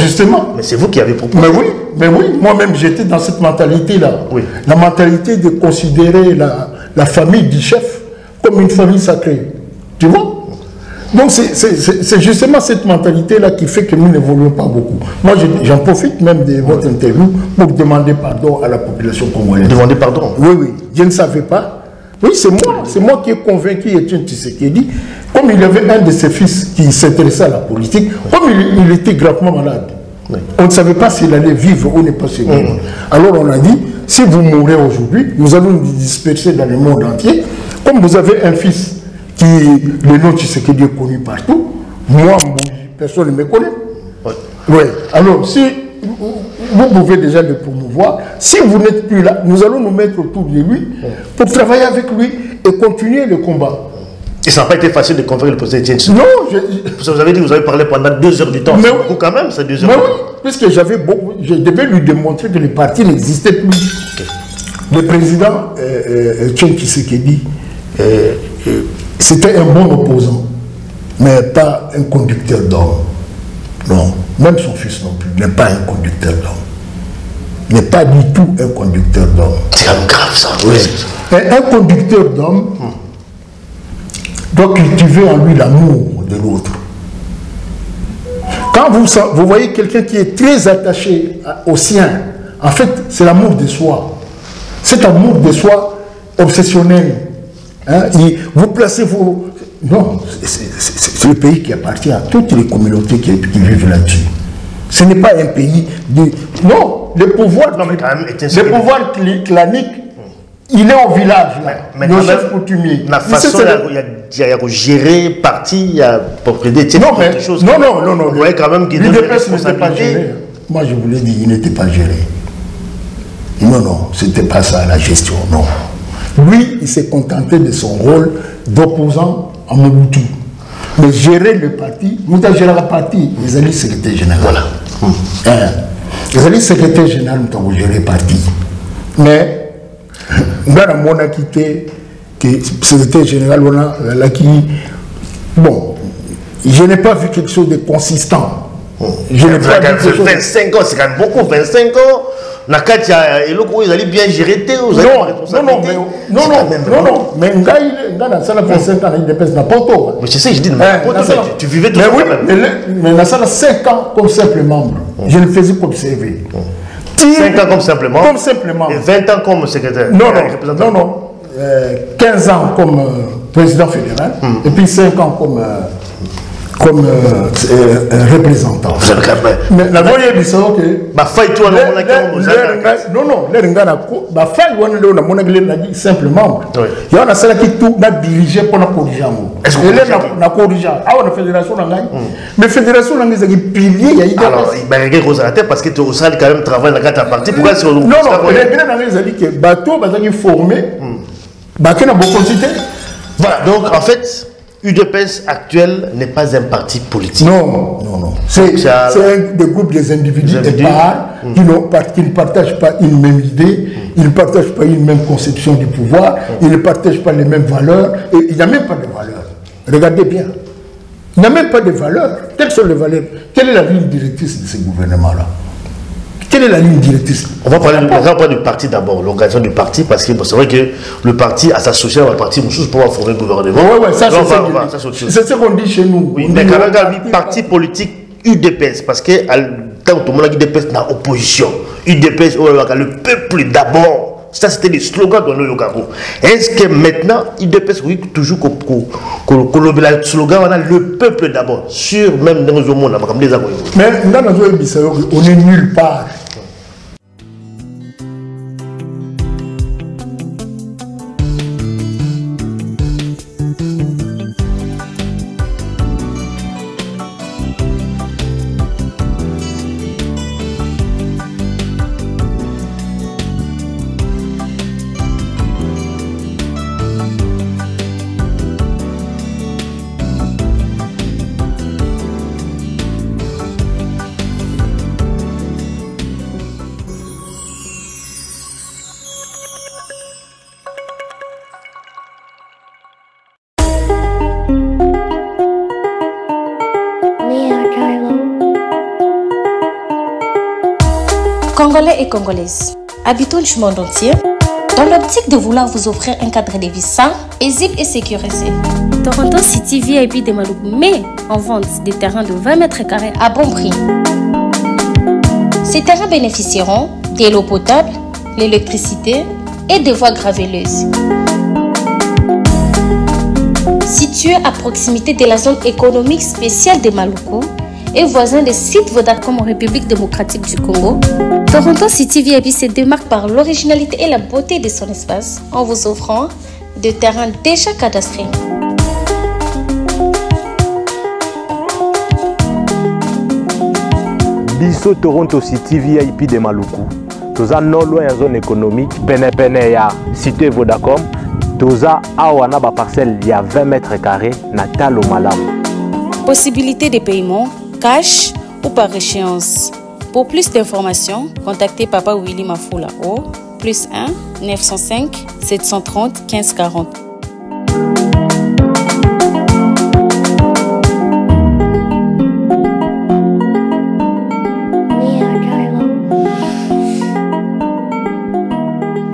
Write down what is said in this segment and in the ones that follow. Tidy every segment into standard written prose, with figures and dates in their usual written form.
Justement. Mais c'est vous qui avez proposé. Mais oui, moi-même j'étais dans cette mentalité-là. Oui. La mentalité de considérer la famille du chef comme une famille sacrée. Tu vois? Donc c'est justement cette mentalité-là qui fait que nous n'évoluons pas beaucoup. Moi j'en profite même de votre interview pour demander pardon à la population congolaise. Demander pardon? Oui, je ne savais pas. Oui, c'est moi qui ai convaincu Etienne Tshisekedi, comme il avait un de ses fils qui s'intéressait à la politique, comme il était gravement malade. Oui. On ne savait pas s'il allait vivre ou ne pas vivre. Alors on a dit, si vous mourrez aujourd'hui, nous allons nous disperser dans le monde entier. Comme vous avez un fils qui, le nom Tshisekedi est connu partout, moi, personne ne me connaît. Oui. Alors, si vous pouvez déjà le promouvoir, si vous n'êtes plus là, nous allons nous mettre autour de lui pour travailler avec lui et continuer le combat. Et ça n'a pas été facile de convaincre le président Etienne Tshisekedi. Non, vous avez dit que vous avez parlé pendant 2 heures du temps. Mais beaucoup quand même, c'est 2 heures. Mais oui, puisque je devais lui démontrer que le parti n'existait plus. Okay. Le président Etienne Tshisekedi, c'était un bon opposant, mais pas un conducteur d'hommes. Non, même son fils non plus, n'est pas un conducteur d'hommes. N'est pas du tout un conducteur d'hommes. C'est quand même grave ça. Oui. Un conducteur d'hommes doit cultiver en lui l'amour de l'autre. Quand vous voyez quelqu'un qui est très attaché au sien, en fait, c'est l'amour de soi. Cet amour de soi obsessionnel. Hein, vous placez vos... Non, c'est le pays qui appartient à toutes les communautés qui vivent là-dessus. Ce n'est pas un pays de... Non, le pouvoir, non, mais quand même, le pouvoir clanique, il est au village, là. Mais le chef coutumier. La façon, il y a gérer parti, il y a propriété, non, mais, choses. Non. Vous voyez quand même qu'il y a des responsabilités. Moi, je vous l'ai dit, il n'était pas géré. Non, c'était pas ça, la gestion, non. Lui, il s'est contenté de son rôle d'opposant à Mobutu. Mais gérer le parti, nous avons géré le parti, les alliés secrétaires généraux. Voilà. Les alliés secrétaires généraux, nous avons géré le parti. Mais, nous avons quitté, que le secrétaire général, on a qui... Bon, je n'ai pas vu quelque chose de consistant. Je n'ai pas vu 25 ans, c'est quand même beaucoup, 25 ans. Nakatia, et l'autre, ils allaient bien gérer, vous avez pas responsabilité. Non, mais dans ça, 25 ans, il dépasse n'importe où. Mais c'est ça que je dis, tu vivais tout ça quand même. Mais dans ça, 5 ans comme simple membre, je ne faisais qu'observer. 5 ans comme simple membre. Comme simple membre. Et 20 ans comme secrétaire. Non. 15 ans comme président fédéral, et puis 5 ans comme représentant. Vous avez quand même... Mais la voyée dit ça que... Ma faille, toi, non, les ringana, ma faille, on a dit simplement. Il y a ça qui tout n'a dirigé pour la corriger. Est-ce que vous avez corrigé? Ah, on a fédération en Gagne. Mais fédération en Gagne, c'est pilier, il y a eu... Alors, il m'a regardé aux tête parce que tu as quand même travaillé dans la carte à partir. Pourquoi c'est... Non, les gens ont dit que bateau, ils sont formés, bateau n'a beaucoup cité. Voilà, donc en fait... UDPS actuel n'est pas un parti politique. Non. C'est un des groupes des individus épars qui ne partagent pas une même idée, ils ne partagent pas une même conception du pouvoir, ils ne partagent pas les mêmes valeurs, et il n'y a même pas de valeurs. Regardez bien. Il n'y a même pas de valeurs. Quelles sont les valeurs? Quelle est la ligne directrice de ce gouvernement-là? Quelle est la ligne directrice? On va parler du parti d'abord, l'organisation du parti, parce que c'est vrai que le parti a s'associé à un parti pour pouvoir former le gouvernement. Oui, ça c'est ce qu'on dit chez nous. Oui, mais quand même, parti politique UDPS, parce que tant que tout le monde a dit UDPS dans l'opposition, UDPS, le peuple d'abord. Ça, c'était le slogan de l'Oyogago. Est-ce que maintenant, UDPS, oui, toujours le slogan, on a le peuple d'abord, sur même dans le monde, comme des amis. Mais dans le monde, on n'est nulle part. Congolais et Congolaises, habitants du monde entier, dans l'optique de vouloir vous offrir un cadre de vie sain, paisible et sécurisé, Toronto City VIP de Maluku met en vente des terrains de 20 mètres carrés à bon prix. Ces terrains bénéficieront de l'eau potable, l'électricité et des voies gravelleuses. Situé à proximité de la zone économique spéciale de Maluku et voisin des sites Vodacom en République démocratique du Congo, Toronto City VIP se démarque par l'originalité et la beauté de son espace en vous offrant des terrains déjà cadastrés. Biso Toronto City VIP de Maluku. Toza non loin en zone économique, pene ya cité Vodacom. Toza awana ba parcelle il y a 20 mètres carrés na talo malam. Possibilité de paiement cash ou par échéance. Pour plus d'informations, contactez Papa Willy Mafoula au +1 905 730 1540.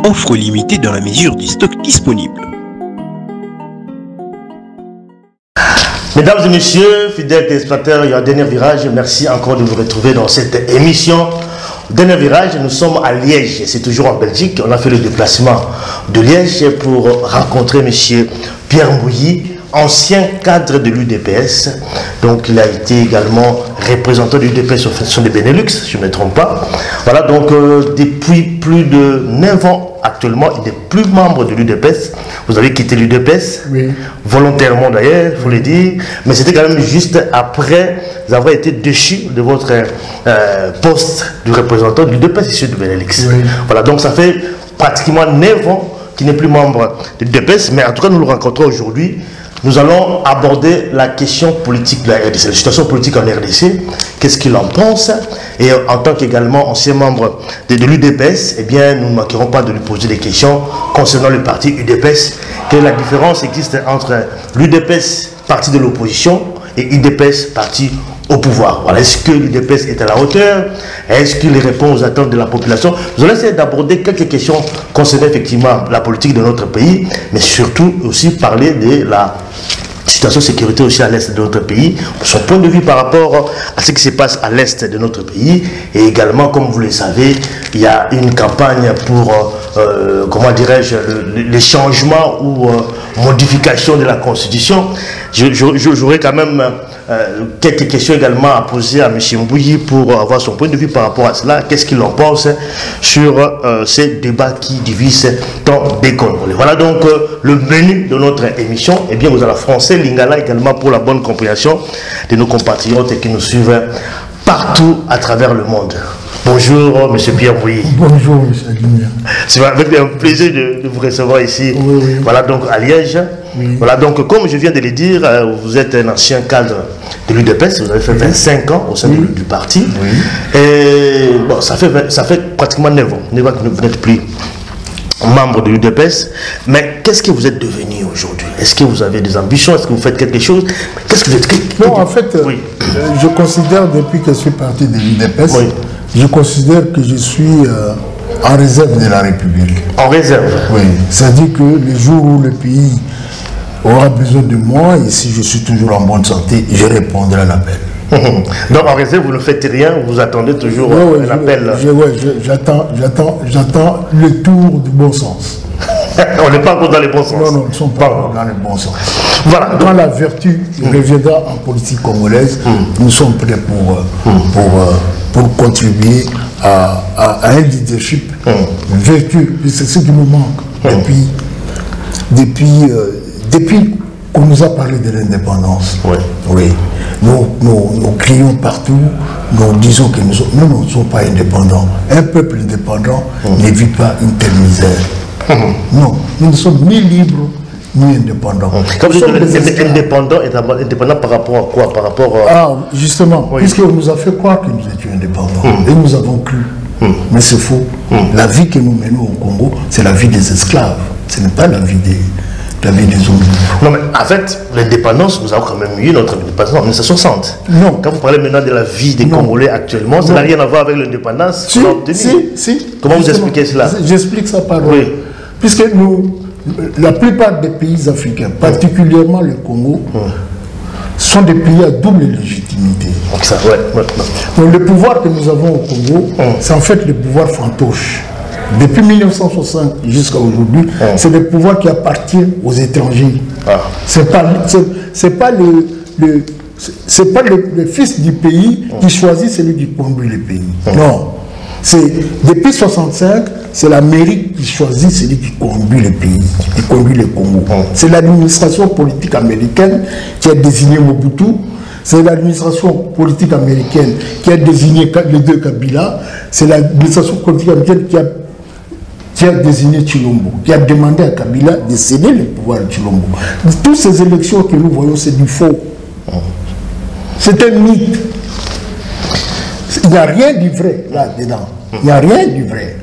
Offre limitée dans la mesure du stock disponible. Mesdames et messieurs, fidèles téléspectateurs, il y a un dernier virage. Merci encore de vous retrouver dans cette émission. Dernier virage, nous sommes à Liège. C'est toujours en Belgique. On a fait le déplacement de Liège pour rencontrer M. Pierre Mbouyi, ancien cadre de l'UDPS. Donc il a été également représentant de l'UDPS au Fédération des Benelux, si je ne me trompe pas. Voilà, donc depuis plus de 9 ans, actuellement, il n'est plus membre de l'UDPS. Vous avez quitté l'UDPS, oui, volontairement d'ailleurs, il faut le dire. Mais c'était quand même juste après avoir été déchu de votre poste de représentant de l'UDPS ici de Benelux. Oui. Voilà, donc ça fait pratiquement 9 ans qu'il n'est plus membre de l'UDPS. Mais en tout cas, nous le rencontrons aujourd'hui. Nous allons aborder la question politique de la RDC, la situation politique en RDC, qu'est-ce qu'il en pense. Et en tant qu'également ancien membre de l'UDPS, eh bien, nous ne manquerons pas de lui poser des questions concernant le parti UDPS. Quelle la différence existe entre l'UDPS, parti de l'opposition, et UDPS, parti au pouvoir. Voilà. Est-ce que l'UDPS est à la hauteur? Est-ce qu'il répond aux attentes de la population? Nous allons essayer d'aborder quelques questions concernant effectivement la politique de notre pays, mais surtout aussi parler de la situation de sécurité aussi à l'est de notre pays, son point de vue par rapport à ce qui se passe à l'est de notre pays. Et également, comme vous le savez, il y a une campagne pour, comment dirais-je, les changements ou modifications de la Constitution. J'aurais quand même quelques questions également à poser à M. Mbouyi pour avoir son point de vue par rapport à cela. Qu'est-ce qu'il en pense sur ces débats qui divisent tant des Congolais. Voilà donc le menu de notre émission. Eh bien, vous allez français, Lingala également pour la bonne compréhension de nos compatriotes qui nous suivent partout à travers le monde. Bonjour, M. Pierre Mbouyi. Bonjour, M. Guignan. C'est avec un plaisir de vous recevoir ici. Oui, oui. Voilà donc à Liège. Oui. Voilà donc, comme je viens de le dire, vous êtes un ancien cadre de l'UDPS. Vous avez fait 25 ans au sein du parti. Oui. Et bon, ça fait pratiquement 9 ans. 9 ans que vous n'êtes plus membre de l'UDPS. Mais qu'est-ce que vous êtes devenu aujourd'hui? Est-ce que vous avez des ambitions? Est-ce que vous faites quelque chose? Qu'est-ce que vous êtes? Non, en fait, oui. Je considère, depuis que je suis parti de l'UDPS, oui, je considère que je suis en réserve de la République. En réserve? Oui, c'est-à-dire que le jour où le pays aura besoin de moi, et si je suis toujours en bonne santé, je répondrai à l'appel. Donc en réserve, vous ne faites rien, vous attendez toujours un appel. J'attends le tour du bon sens. On n'est pas encore dans le bon sens. Non, nous ne sommes pas dans le bon sens. Voilà. Quand la vertu reviendra en politique congolaise, nous sommes prêts pour contribuer à un leadership vertueux. C'est ce qui nous manque depuis qu'on nous a parlé de l'indépendance. Oui. Oui. Nous crions partout, nous disons que nous ne sommes pas indépendants. Un peuple indépendant ne vit pas une telle misère. Non, nous ne sommes ni libres ni indépendants. Comme vous êtes indépendant par rapport à quoi? Par rapport à... Ah, justement, oui. Puisqu'on nous a fait croire que nous étions indépendants. Et nous avons cru. Mais c'est faux. La vie que nous menons au Congo, c'est la vie des esclaves. Ce n'est pas la vie qui avaient des hommes. Non, mais en fait, l'indépendance, nous avons quand même eu notre indépendance en 1960. Non. Quand vous parlez maintenant de la vie des Congolais actuellement, ça n'a rien à voir avec l'indépendance qu'on a obtenue. Si. Comment vous expliquez cela? J'explique ça par Oui. Puisque nous, la plupart des pays africains, particulièrement le Congo, sont des pays à double légitimité. Donc ça, Donc le pouvoir que nous avons au Congo, c'est en fait le pouvoir fantoche. Depuis 1960 jusqu'à aujourd'hui, c'est le pouvoir qui appartient aux étrangers. C'est pas le fils du pays qui choisit celui qui conduit le pays. Non. Depuis 1965, c'est l'Amérique qui choisit celui qui conduit le pays, qui conduit le Congo. C'est l'administration politique américaine qui a désigné Mobutu. C'est l'administration politique américaine qui a désigné les deux Kabila. C'est l'administration politique américaine qui a désigné Chilombo, qui a demandé à Kabila de céder le pouvoir de Chilombo. Toutes ces élections que nous voyons, c'est du faux. C'est un mythe. Il n'y a rien du vrai là-dedans. Il n'y a rien du vrai.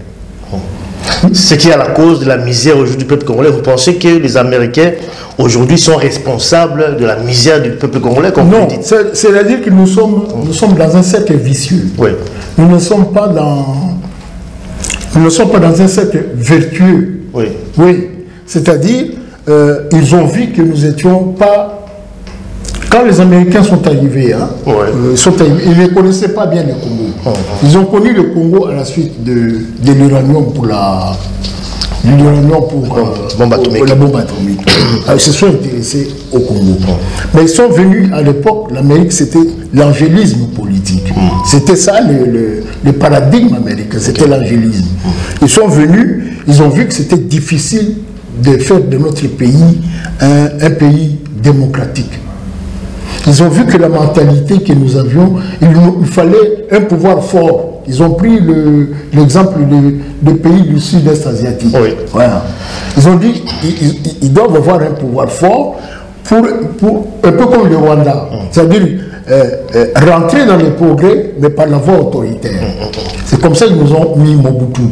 Ce qui est à la cause de la misère aujourd'hui du peuple congolais, vous pensez que les Américains aujourd'hui sont responsables de la misère du peuple congolais, comme non, vous dites? C'est-à-dire que nous sommes dans un cercle vicieux. Oui. Nous ne sommes pas dans un cercle vertueux. Oui. Oui. C'est-à-dire, ils ont vu que nous n'étions pas... Quand les Américains sont arrivés, ils ne connaissaient pas bien le Congo. Ils ont connu le Congo à la suite de l'uranium pour la bombe atomique. Ils se sont intéressés au Congo. Mais ils sont venus à l'époque, l'Amérique c'était l'angélisme politique. C'était ça le paradigme américain, c'était l'angélisme. Ils sont venus, ils ont vu que c'était difficile de faire de notre pays un pays démocratique. Ils ont vu que la mentalité que nous avions, il fallait un pouvoir fort. Ils ont pris l'exemple des pays du sud-est asiatique. Oui. Voilà. Ils ont dit qu'ils doivent avoir un pouvoir fort pour un peu comme le Rwanda. C'est-à-dire rentrer dans les progrès, mais par la voie autoritaire. C'est comme ça qu'ils nous ont mis Mobutu.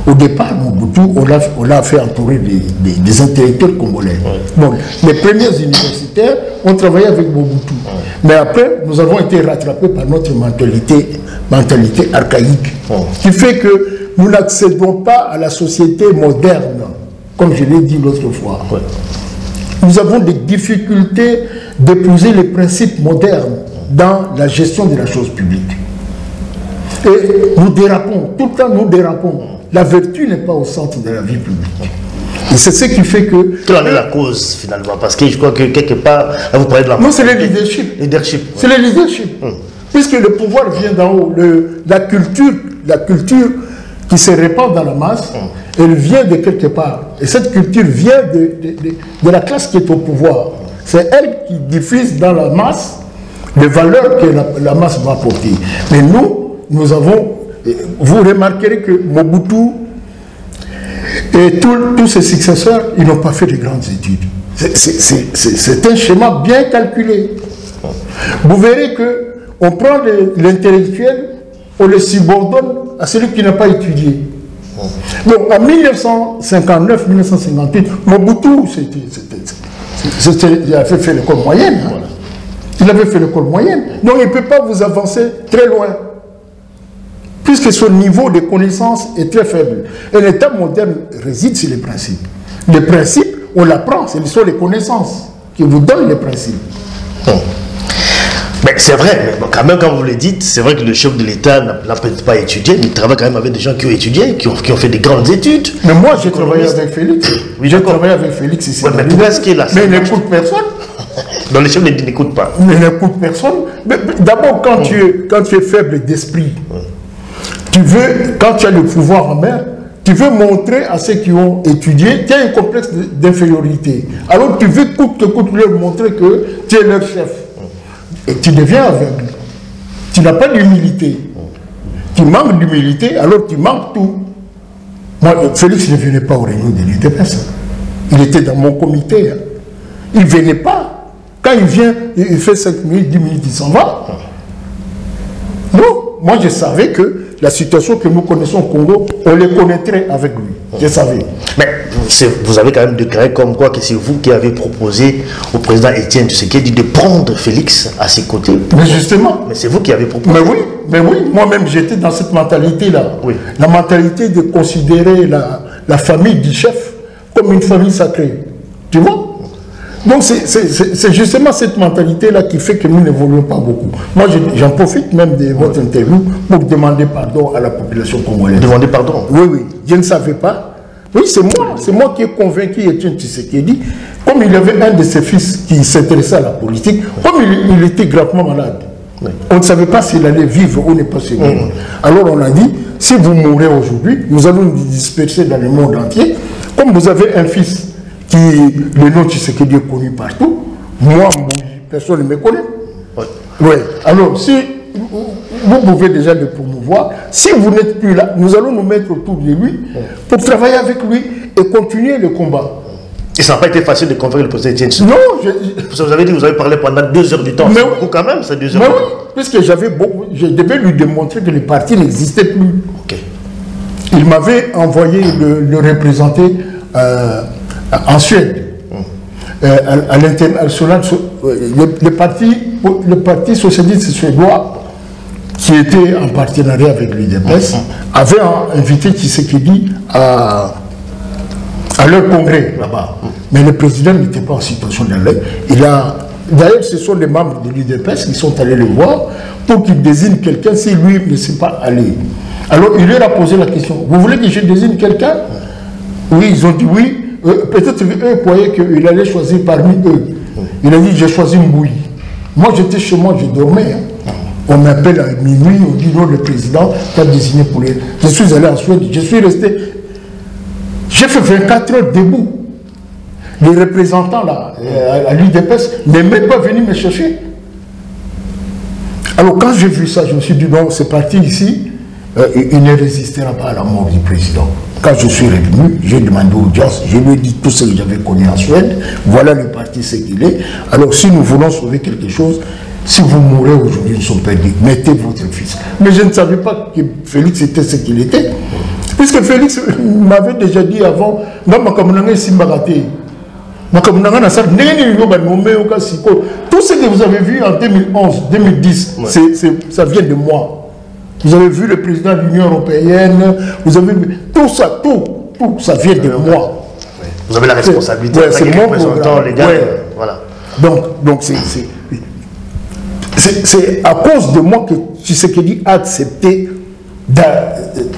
Au départ, Mobutu, on l'a fait entourer des intellectuels congolais. Donc, les premiers universitaires ont travaillé avec Mobutu. Mais après, nous avons été rattrapés par notre mentalité archaïque, qui fait que nous n'accédons pas à la société moderne, comme je l'ai dit l'autre fois. Nous avons des difficultés d'épouser les principes modernes dans la gestion de la chose publique. Et nous dérapons, tout le temps nous dérapons. La vertu n'est pas au centre de la vie publique. Et c'est ce qui fait que... Quelle en est la cause finalement? Parce que je crois que quelque part, là, vous parlez de la... Non, c'est le leadership. C'est le leadership. Puisque le pouvoir vient d'en haut, la culture qui se répand dans la masse, elle vient de quelque part. Et cette culture vient de la classe qui est au pouvoir. C'est elle qui diffuse dans la masse les valeurs que la masse va porter. Mais nous avons... Vous remarquerez que Mobutu et tous ses successeurs, ils n'ont pas fait de grandes études. C'est un schéma bien calculé. Vous verrez qu'on prend l'intellectuel, on le subordonne à celui qui n'a pas étudié. Donc en 1959-1958, Mobutu, il avait fait l'école moyenne. Il avait fait l'école moyenne. Donc il ne peut pas vous avancer très loin, puisque son niveau de connaissance est très faible. Et l'État moderne réside sur les principes. Les principes, on l'apprend, ce sont les connaissances qui vous donnent les principes. Mais c'est vrai, mais quand même, quand vous le dites, c'est vrai que le chef de l'État n'a peut-être pas étudié, mais il travaille quand même avec des gens qui ont étudié, qui ont fait des grandes études. Mais moi, j'ai travaillé avec Félix. Oui, j'ai travaillé avec Félix ici. Ouais, mais pourquoi est-ce qu'il a... Mais il n'écoute personne. Non, le chef n'écoute pas. Mais il n'écoute personne. D'abord, quand tu es faible d'esprit, quand tu as le pouvoir en main, tu veux montrer à ceux qui ont étudié, tu as un complexe d'infériorité. Alors tu veux coûte que coûte leur montrer que tu es leur chef. Et tu deviens aveugle. Tu n'as pas d'humilité. Tu manques d'humilité, alors tu manques tout. Moi, Félix ne venait pas aux réunions de l'UDPS. Il était dans mon comité. Il ne venait pas. Quand il vient, il fait 5 minutes, 10 minutes, il s'en va. Non, moi je savais que la situation que nous connaissons au Congo, on les connaîtrait avec lui. Je savais. Mais vous avez quand même déclaré comme quoi que c'est vous qui avez proposé au président Étienne Tshisekedi de prendre Félix à ses côtés. Mais justement. Mais c'est vous qui avez proposé. Mais oui, moi-même j'étais dans cette mentalité-là. Oui. La mentalité de considérer la famille du chef comme une famille sacrée. Tu vois? Donc c'est justement cette mentalité-là qui fait que nous n'évoluons pas beaucoup. Moi j'en profite même de votre interview pour demander pardon à la population congolaise. Demander pardon? Oui, je ne savais pas. Oui, c'est moi qui ai convaincu Étienne Tshisekedi, comme il avait un de ses fils qui s'intéressait à la politique, comme il était gravement malade. Oui. On ne savait pas s'il allait vivre ou ne pas se vivre. Alors on a dit, si vous mourrez aujourd'hui, nous allons nous disperser dans le monde entier. Comme vous avez un fils qui, le nom Tshisekedi est connu partout, moi, personne ne me connaît. Oui. Ouais. Alors, si vous pouvez déjà le promouvoir, si vous n'êtes plus là, nous allons nous mettre autour de lui pour travailler avec lui et continuer le combat. Et ça n'a pas été facile de convaincre le président Étienne Tshisekedi. Non, parce que vous avez dit que vous avez parlé pendant 2 heures du temps. Mais beaucoup quand même, c'est 2 heures. Mais oui, puisque je devais lui démontrer que le parti n'existait plus. Okay. Il m'avait envoyé le représenter en Suède, à l'international, le parti socialiste suédois, qui était en partenariat avec l'UDPS, avait invité Tshisekedi à leur congrès là-bas. Mais le président n'était pas en situation d'aller. D'ailleurs, ce sont les membres de l'UDPS qui sont allés le voir pour qu'il désigne quelqu'un si lui ne sait pas aller. Alors il leur a posé la question, vous voulez que je désigne quelqu'un? Oui, ils ont dit oui. Peut-être eux croyaient qu'il allait choisir parmi eux. Il a dit, j'ai choisi Mbouyi. Moi, j'étais chez moi, je dormais. On m'appelle à minuit, on dit non, le président qui a désigné pour les... Je suis allé en Suède, je suis resté... J'ai fait 24 heures debout. Les représentants là, à l'UDPS, n'est même pas venus me chercher. Alors quand j'ai vu ça, je me suis dit, non, c'est parti ici, il ne résistera pas à la mort du président. Quand je suis revenu, j'ai demandé audience, je lui ai dit tout ce que j'avais connu en Suède, voilà le parti ce qu'il est. Alors si nous voulons sauver quelque chose, si vous mourrez aujourd'hui, nous sommes perdus, mettez votre fils. Mais je ne savais pas que Félix était ce qu'il était. Puisque Félix m'avait déjà dit avant, tout ce que vous avez vu en 2011, 2010, ça vient de moi. Vous avez vu le président de l'Union européenne, vous avez vu tout ça, tout ça vient de moi. Vous avez la responsabilité en tant que représentant légal. Voilà. Donc c'est à cause de moi que Tshisekedi a accepté,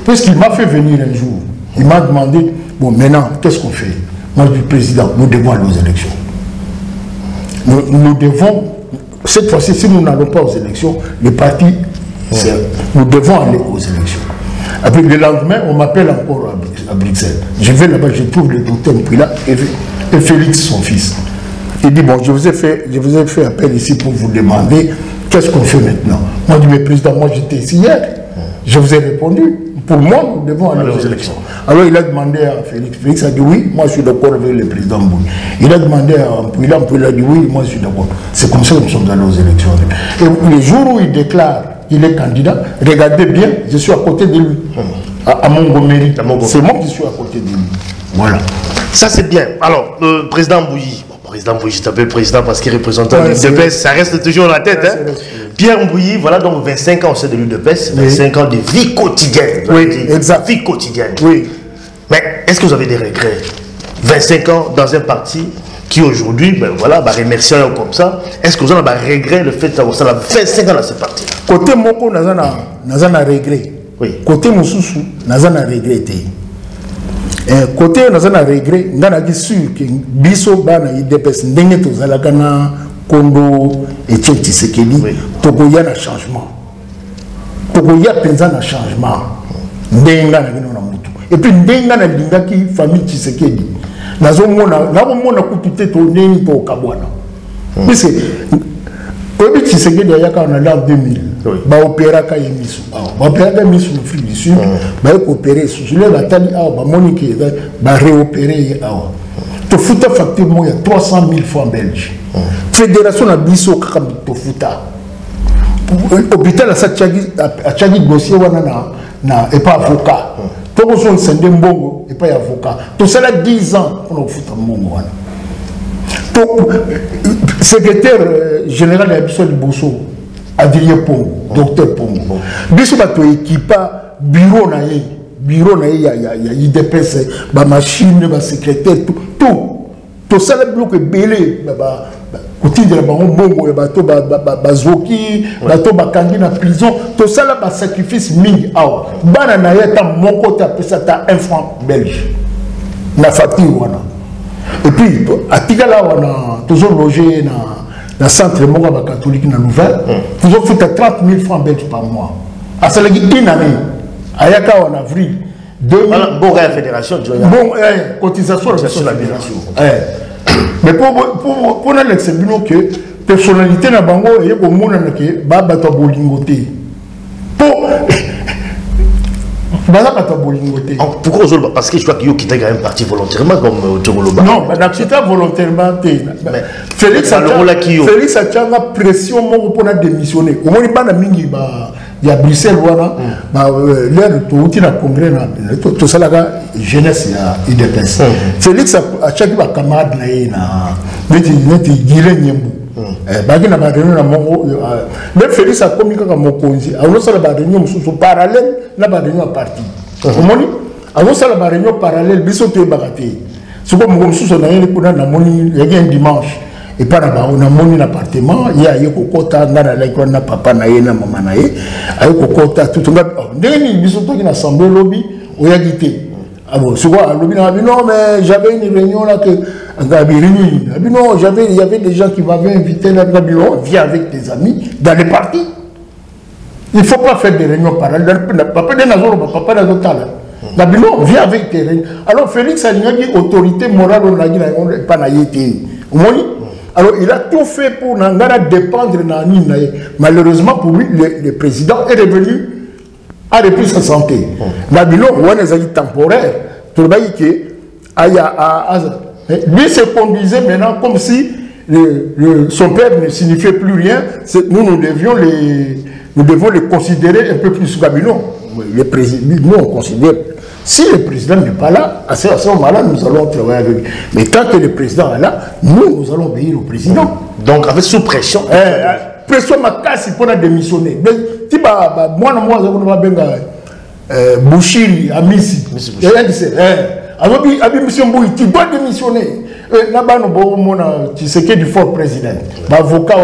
puisqu'il m'a fait venir un jour, il m'a demandé, bon maintenant, qu'est-ce qu'on fait? Moi je dis, président, nous devons aller aux élections. Nous devons, cette fois-ci, si nous n'allons pas aux élections, le parti, nous devons aller aux élections. Après le lendemain, on m'appelle encore à Bruxelles. Je vais là-bas, je trouve le docteur Mpouila et Félix, son fils. Il dit, bon, je vous ai fait appel ici pour vous demander qu'est-ce qu'on fait maintenant. Moi, je dis, mais président, moi j'étais ici hier. Je vous ai répondu. Pour moi, nous devons aller aux élections. Alors il a demandé à Félix. Félix a dit oui, moi je suis d'accord avec le président Mbouyi. Il a demandé à Mpouila, Mpouila a dit oui, moi je suis d'accord. C'est comme ça que nous sommes allés aux élections. Et le jour où il déclare qu'il est candidat, regardez bien, je suis à côté de lui. À Montgomery. C'est moi qui suis à côté de lui. Voilà. Ça c'est bien. Alors, le président Mbouyi. Président Mbouyi, je t'appelle président parce qu'il est représentant de l'UDPS, ça reste toujours dans la tête. Hein? Pierre Mbouyi, voilà donc 25 ans au sein de l'UDPS, 25 ans de vie quotidienne. Oui, exact. Vie quotidienne. Oui. Mais est-ce que vous avez des regrets? 25 ans dans un parti qui aujourd'hui, ben voilà, remercie comme ça. Est-ce que vous avez des regrets le fait d'avoir 25 ans dans ce parti? Côté Moko, nous avons un regret. Oui. Côté Moussoussou, nous avons un regret. Côté nous avons un regret, nous avons sûr que Bisso Bana IDPS ndenge tozalaka na Kondo et Tshisekedi, tokoya na changement. Tokoya penza na changement. Ndenga na kino na mutu. Et puis ndenga na lingaki famille Tshisekedi. Nazomona kupite to neni to kabwana. Parce que Tshisekedi ayaka na l'an 2000. Ba opéra ka yemisu. Ba opéra ka yemisu no Afrique du Sud. Ba opérer sous le batali ba monique ba réopérer awa. To futa facture mo ya 300 000 francs belges. Fédération na biso kaka to futa. Hôpital a chagi dossier wana et pas avocat. Tout le monde s'est mbongo et pas avocat. Tout ça là 10 ans pour nous foutre mbongo. Secrétaire général de l'Abissou de Bosso, Adrien Pongo, docteur Pongo. Biso ba to équipa bureau na ye il y a IDPS, ba machine, ba secrétaire tout ça là bloqué belé ba côté de la bongo ba to ba zoki ba to ba kangi na prison tout ça là ba sacrifice mingi awa bana na ye ta moko ta pesa ta 1 franc belge na facture wana. Et puis, à Tigala, on a toujours logé dans le centre Moga catholique dans Nouvelle. Toujours fait 30 000 francs belges par mois. À cela, une année, à Yaka en avril 2000. Bon, la fédération, bon, cotisation de la fédération. Mais pour l'exemple, que personnalité na bango et au monde que baba to bolingoté. Pour pourquoi aujourd'hui? Parce que je crois qu'il y a quitté quand même parti volontairement comme Tchongoloba. Non, mais quitté volontairement. Félix a tient la pression pour démissionner. Au moins, il y a Bruxelles, l'air de la congrès, tout ça, la jeunesse, il y a IDPS. Félix a chaque camarade, mais Félix a communiqué avec mon conseil. A une réunion parallèle na réunion parti. A une réunion parallèle biso te bagaté. Ce que mon sous na yé kuna na moni y a un dimanche et pas na on a moni appartement il y a yeko kota na la ko na papa na yé na maman na yé ayeko kota tout nga ndeni biso to ki na assemblée lobby o ya gité. Alors ce quoi lobby na non mais j'avais une réunion là que non, il y avait des gens qui m'avaient invité là, viens avec tes amis dans les partis. Il ne faut pas faire des réunions parallèles. Papa de Nazoro, papa de Nazotala. Non, viens avec tes réunions. Alors Félix a dit autorité morale, on a dit pas naïté. Alors il a tout fait pour Nangara dépendre de Nani. Malheureusement pour lui, le président est revenu à repris sa santé. Nabilo, on a dit temporaire. Tout le monde qui lui se conduisait maintenant comme si son père ne signifiait plus rien. Nous devions les considérer un peu plus Gabinon. Nous on considère, si le président n'est pas là, à ce moment-là, nous allons travailler avec lui. Mais tant que le président est là, nous allons obéir au président. Donc, avec sous pression. Pression ma casse pour démissionner. Moi, Bouchiri, Amissi. Tu dois démissionner. Tu sais que du fort président. Avocat,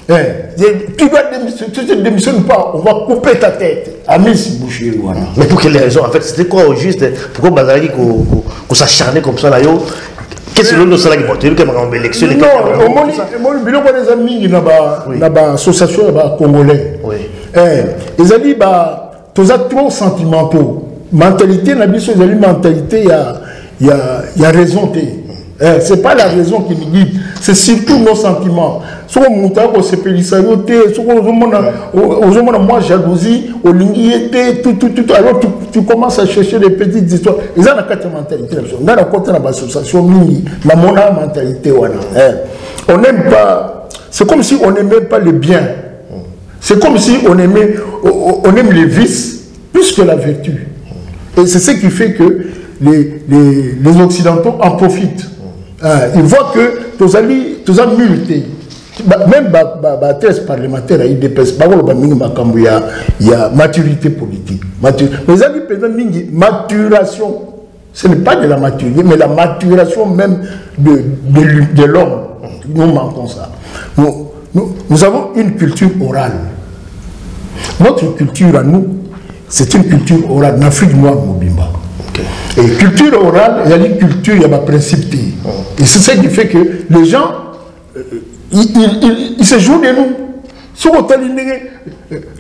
tu dois démissionner. Tu ne démissionnes pas, on va couper ta tête. Amis Bouchiri. Mais pour quelle raison? En fait, c'était quoi au juste? Pourquoi Bazali qu'on s'acharnait comme ça là? Qu'est-ce que nous avons fait? Nous avons élection. Non, les amis dans l'association congolais. Ils ont dit que tu as trop sentimentaux. Mentalité, mentalité, il y a raison. Ce n'est pas la raison qui nous guide, c'est surtout nos sentiments. Si on monte à ce pays, si on moi jalousie, au tout, alors tu commences à chercher des petites histoires. Ils ont la mentalité. On a la côté de l'association, la mentalité. On n'aime pas, c'est comme si on n'aimait pas le bien. C'est comme si on aime les vices plus que la vertu. Et c'est ce qui fait que les Occidentaux en profitent. Ils voient que tous les militaires, même la thèse parlementaire à IDPS, il y a maturité politique. Mais les amis, maturation, ce n'est pas de la maturité, mais la maturation même de l'homme. Nous manquons ça. Nous avons une culture orale. Notre culture à nous, c'est une culture orale. En Afrique noire, Mobimba. Et culture orale, il y a une culture, il y a un principe. Et c'est ça qui fait que les gens, ils se jouent de nous. Si on a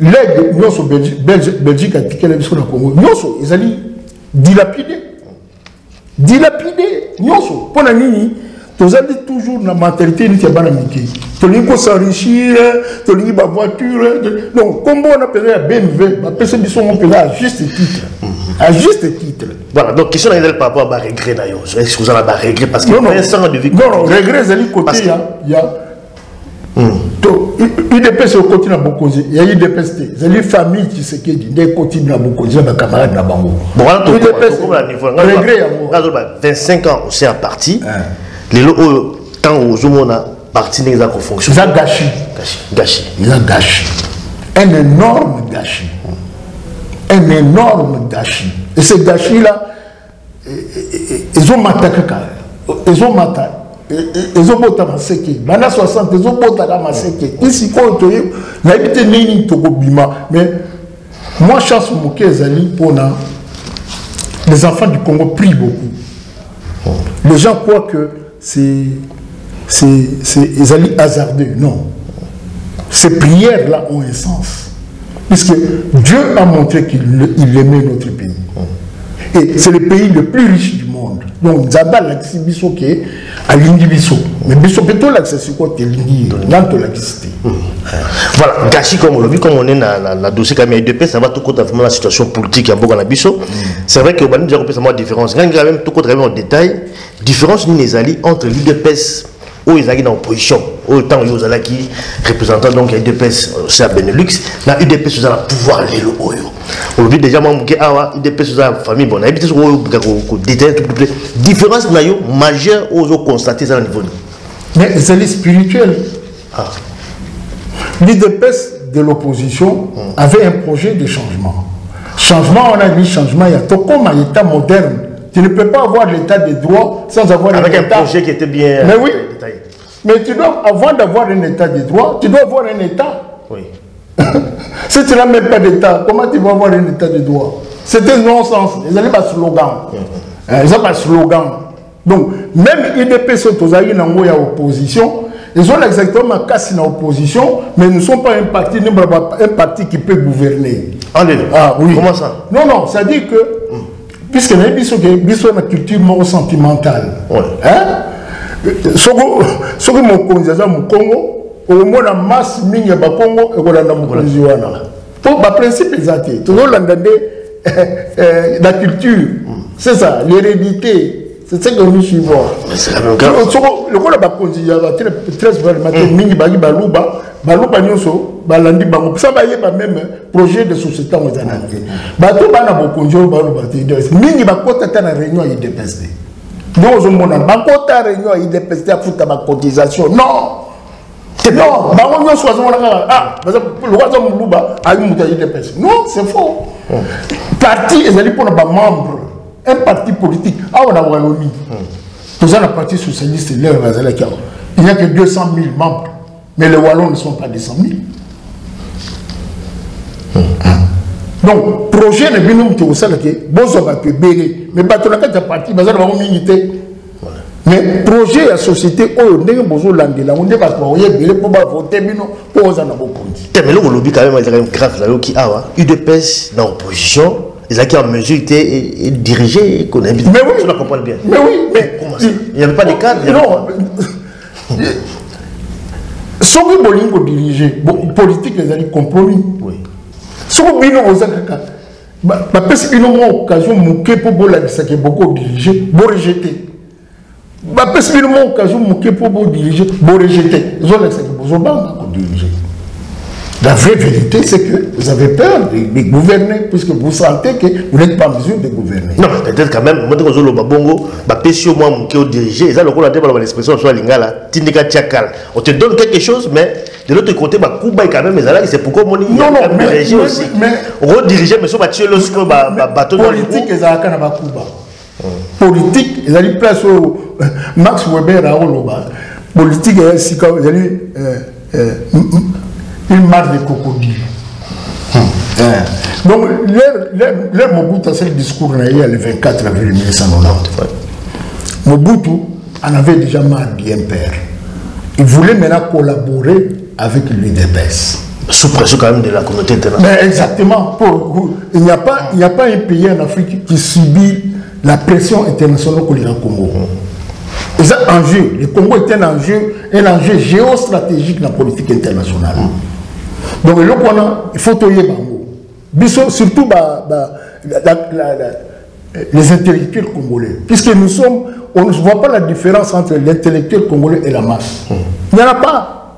l'aide, nous sommes Belgique, Congo, nous sommes, ils allaient dilapider. Nous sommes. Pour la nuit, tu as toujours la mentalité qui est bananique. Tu as s'enrichir, tu as la voiture. Donc, comme on appelle la BMW, on appelle à juste titre. À juste titre. Voilà, donc question par rapport à regret. Est-ce que vous avez un regret? Parce que non, regret, c'est le côté, il y a UDPS au côté de Bokozi, il y a UDPS, c'est les familles qui se quittent, des côtés de Bokozi, mes camarades de Bango. Bon, voilà, tout le 25 ans aussi en parti, les lots, quand aux hommes parti n'est pas fonction. Ils ont gâché. Ils ont gâché. Un énorme gâchis. Un énorme gâchis. Et ce gâchis-là, ils ont massacré. Ils ont massacré. Ils ont boté à Seke. Dans les 60, ils ont boté à Seke. Ici, quand on a habité Nini Togobima, mais moi, chance Mouké Zali pour les enfants du Congo prient beaucoup. Les gens croient que ils allaient hasardeux. Non. Ces prières-là ont un sens. Puisque Dieu a montré qu'il aimait notre pays. Et c'est le pays le plus riche du monde. Donc, Zaba l'accès biso qui est à l'indiviso. Mais biso plutôt l'accès c'est quoi t'es l'indi, dans l'accès. Voilà, gâchis comme on l'a vu, comme on est dans la dossier comme il y a deux pays, ça va tout compte vraiment la situation politique à Boga biso. C'est vrai que on a déjà repéré la différence. Quand il y a même tout compte en détail, différence ni les alliés entre l'UDPS où ils sont dans l'opposition, autant ils sont qui représentant donc l'UDPS c'est à Benelux, la UDPS dans le pouvoir les loyaux. On le dit déjà moi que ah UDPS dans la famille bon, habité sur le détail tout plus différence majeure aux autres constater ça au niveau. Mais c'est spirituel. L'UDPS de l'opposition avait un projet de changement. Changement, on a dit changement, il y a tout comme un État moderne. Tu ne peux pas avoir l'état de droit sans avoir avec un projet qui était bien mais oui, détaillé. Mais tu dois, avant d'avoir un état de droit, tu dois avoir un état. Oui. Si tu n'as même pas d'état, comment tu vas avoir un état de droit? C'est un non-sens. Ils n'ont pas de slogan. Ils n'ont pas de slogan. Donc, même UDP sont aux alliés dans l'opposition, ils ont exactement cassé dans l'opposition, mais ils ne sont pas un parti qui peut gouverner. Allez, oui. Comment ça? Non, non, ça dit que puisque nous avons une culture sentimentale. Ce que mon Congo, au moins la masse mine de Congo et le principe exact. Tout le monde la culture, c'est ça, l'hérédité, c'est ce que nous suivons. Le coup de très baluba nyonso balandi bango ça va y même projet de société aux années bato bana bokonjo baluba te mingi bakota ta na réunion ya IDPS donc on mona bakota réunion ya IDPS a futa ba cotisation non bango nyonso azomona parce que le roi muluba a eu muta IDPS non c'est faux parti ezali pour ba membre un parti politique on a Wallonie tous un parti socialiste il n'y a que 200 000 membres. Mais les Wallons ne sont pas des 100 000. Donc, projet de binôme qui est au sein de bon, ça va te bérer. Mais pas tout le monde parti, mais ça va vous militer. Mais projet de la société, on est besoin de l'anglais. On est pas pour voter, mais non, pour vous en avoir compris. Mais le lobby, quand même, grave, qui a UDPS dans l'opposition, ils ont qui en mesure été dirigés, qu'on a bien. Mais oui, je la comprends bien. Mais oui, mais comment ça? Il n'y avait pas de cadre. Non. Ce que Bolingo dirigeait, politique, les alliés compromis. Oui. Ce que Bino aux Akaka, parce qu'il y a une occasion mouquée pour beaucoup diriger, pour rejeter. Parce qu'il y a une occasion mouquée pour diriger, pour rejeter. Ils ont diriger. La vraie vérité, c'est que vous avez peur de gouverner, puisque vous sentez que vous n'êtes pas en mesure de gouverner. Non, peut-être quand même, moi, je suis bongo, je moi, mon dirigé, et ça, le coup, l'expression soit lingala, tindika tchakal. On te donne quelque chose, mais de l'autre côté, Kuba est quand même, c'est pourquoi mon dirigé aussi. On dirige, mais sur Mathieu, lorsque bateau de politique, ils ont Kuba. Politique, ils ont place au Max Weber à Oloba. Politique, ils ont une marque de crocodile. Donc, leur Mobutu a ce discours le 24 avril 1990. Mobutu en avait déjà marre bien père. Il voulait maintenant collaborer avec l'UDPS. Sous pression quand même de la communauté internationale. Mais exactement. Il n'y a pas un pays en Afrique qui subit la pression internationale que le Congo. C'est un enjeu. Le Congo est un enjeu géostratégique dans la politique internationale. Donc, il faut toyer Bango. Surtout les intellectuels congolais. Puisque on ne voit pas la différence entre l'intellectuel congolais et la masse. Il n'y en a pas.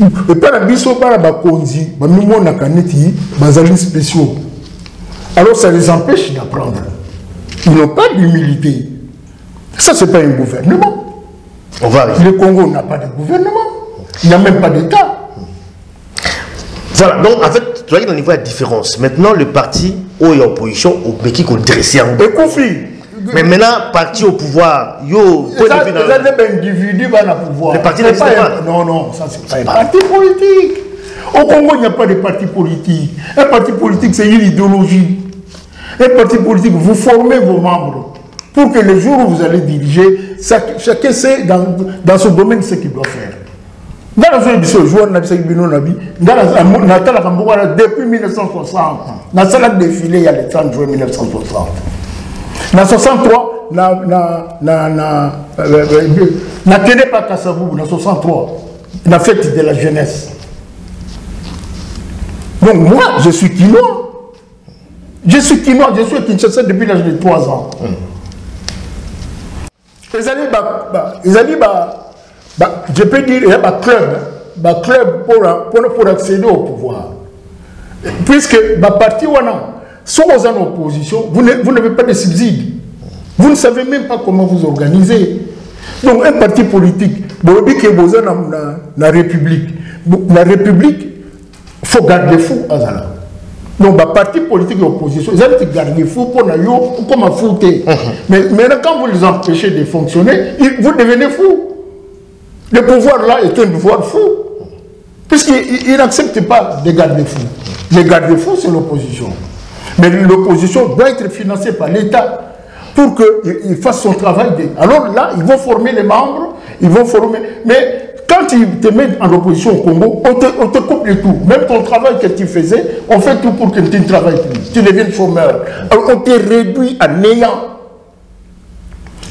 Et par la biso, par la bakonzi, nous on a caneti, bazali spéciaux. Alors ça les empêche d'apprendre. Ils n'ont pas d'humilité. Ça, c'est pas un gouvernement. On va arriver. Le Congo n'a pas de gouvernement. Il n'y a même pas d'État. Voilà, donc en fait, tu vois qu'il y a un niveau de différence. Maintenant, le parti où il y a opposition, au Béki qu'on dressé en Et conflit. Mais maintenant, parti au pouvoir, yo, Les individus vont au pouvoir. Le parti n'existe pas. Non, non, ça c'est pas un parti politique. Au Congo, il n'y a pas de parti politique. Un parti politique, c'est une idéologie. Un parti politique, vous formez vos membres pour que le jour où vous allez diriger, chacun sait dans ce domaine ce qu'il doit faire. Dans le jour, depuis 1960, dans le défilé, il y a le 30 juin 1960. En 1963, na télé pas Kassabou, en 1963, la fête de la jeunesse. Donc moi, je suis quinois. Je suis quinois, je suis à Kinshasa depuis l'âge de 3 ans. Je peux dire, il y a un club pour accéder au pouvoir. Puisque le parti sont en opposition, vous n'avez pas de subsides. Vous ne savez même pas comment vous organisez. Donc un parti politique, la République, il faut garder les fous. Donc le parti politique et l'opposition, ils ont gardé les fous pour comme fouter. Mais maintenant, quand vous les empêchez de fonctionner, vous devenez fous. Le pouvoir là est un pouvoir fou. Puisqu'il n'accepte pas de garder les fous. Les garder fous, c'est l'opposition. Mais l'opposition doit être financée par l'État pour qu'il fasse son travail. Alors là, ils vont former les membres, ils vont former. Mais quand ils te mettent en opposition au Congo, on te coupe le tout. Même ton travail que tu faisais, on fait tout pour que tu ne travailles plus. Tu deviens chômeur. Alors on te réduit à néant.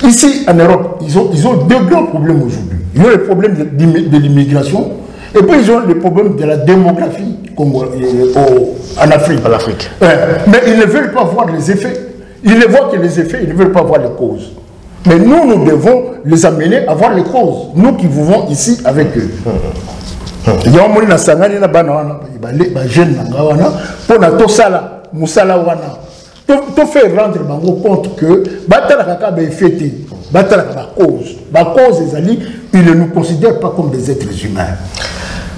Ici, en Europe, ils ont deux grands problèmes aujourd'hui. Ils ont le problème de l'immigration. Et puis ils ont le problème de la démographie en Afrique. Mais ils ne veulent pas voir les effets. Ils ne voient que les effets, ils ne veulent pas voir les causes. Mais nous devons les amener à voir les causes. Nous qui vivons ici avec eux. Il y a un moment où Sangani na bana jeune pour na tosala musala wana. To faire rendre bango compte que batala kaka ba fêté, batala ba cause ils ne nous considèrent pas comme des êtres humains.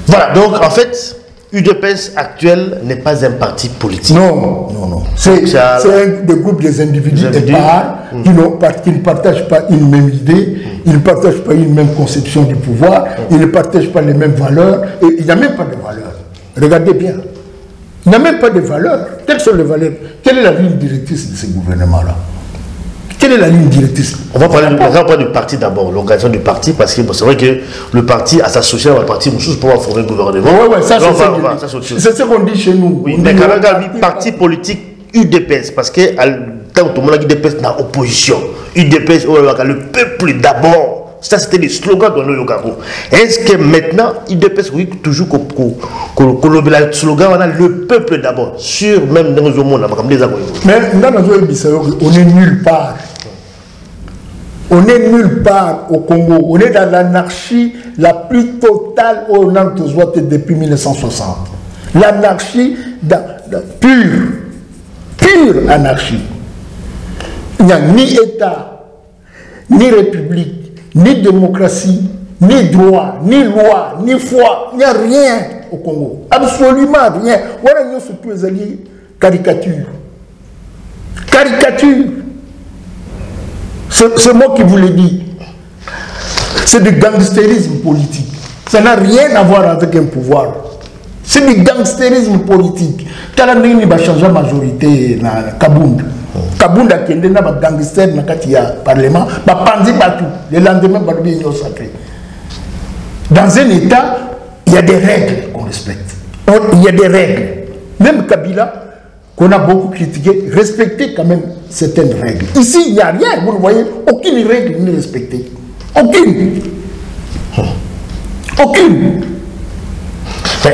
Voilà, donc en fait, UDPS actuel n'est pas un parti politique. Non. C'est un des groupes des individus qui ne partagent pas une même idée, ils ne partagent pas une même conception du pouvoir, ils ne partagent pas les mêmes valeurs, et il n'y a même pas de valeurs. Regardez bien. Il n'y a même pas de valeurs. Quelles sont les valeurs? Quelle est la ligne directrice de ce gouvernement-là? Quelle est la ligne directrice? On va parler du parti d'abord, l'organisation du parti, parce que c'est vrai que le parti a s'associé à un parti pour pouvoir former le gouvernement. Oui, ça c'est ce qu'on dit chez nous. Oui, mais quand même, parti politique UDPS, parce que tant que tout le monde a dit UDPS dans l'opposition, UDPS, le peuple d'abord. Ça, c'était le slogan de nos Gabon. Est-ce que maintenant, UDPS, oui, toujours le slogan, on a le peuple d'abord, sur même dans nos mondes, comme des amours. Mais dans nos on est nulle part. On est nulle part au Congo. On est dans l'anarchie la plus totale au nord de Zouate depuis 1960. L'anarchie pure anarchie. Il n'y a ni État, ni République, ni démocratie, ni droit, ni loi, ni foi. Il n'y a rien au Congo. Absolument rien. Voilà, nous sommes tous les alliés. Caricature. Caricature. C'est moi qui vous l'ai dit. C'est du gangstérisme politique. Ça n'a rien à voir avec un pouvoir. C'est du gangstérisme politique. Talandini va changer la majorité dans Kabound. Kabound a kende na ba gangster na kati ya parlement, ba pandi batu. Le lendemain, ba bien sacré. Dans un État, il y a des règles qu'on respecte. Il y a des règles. Même Kabila, qu'on a beaucoup critiqué, respectait quand même certaines règles. Ici, il n'y a rien, vous le voyez, aucune règle n'est respectée. Aucune. Aucune.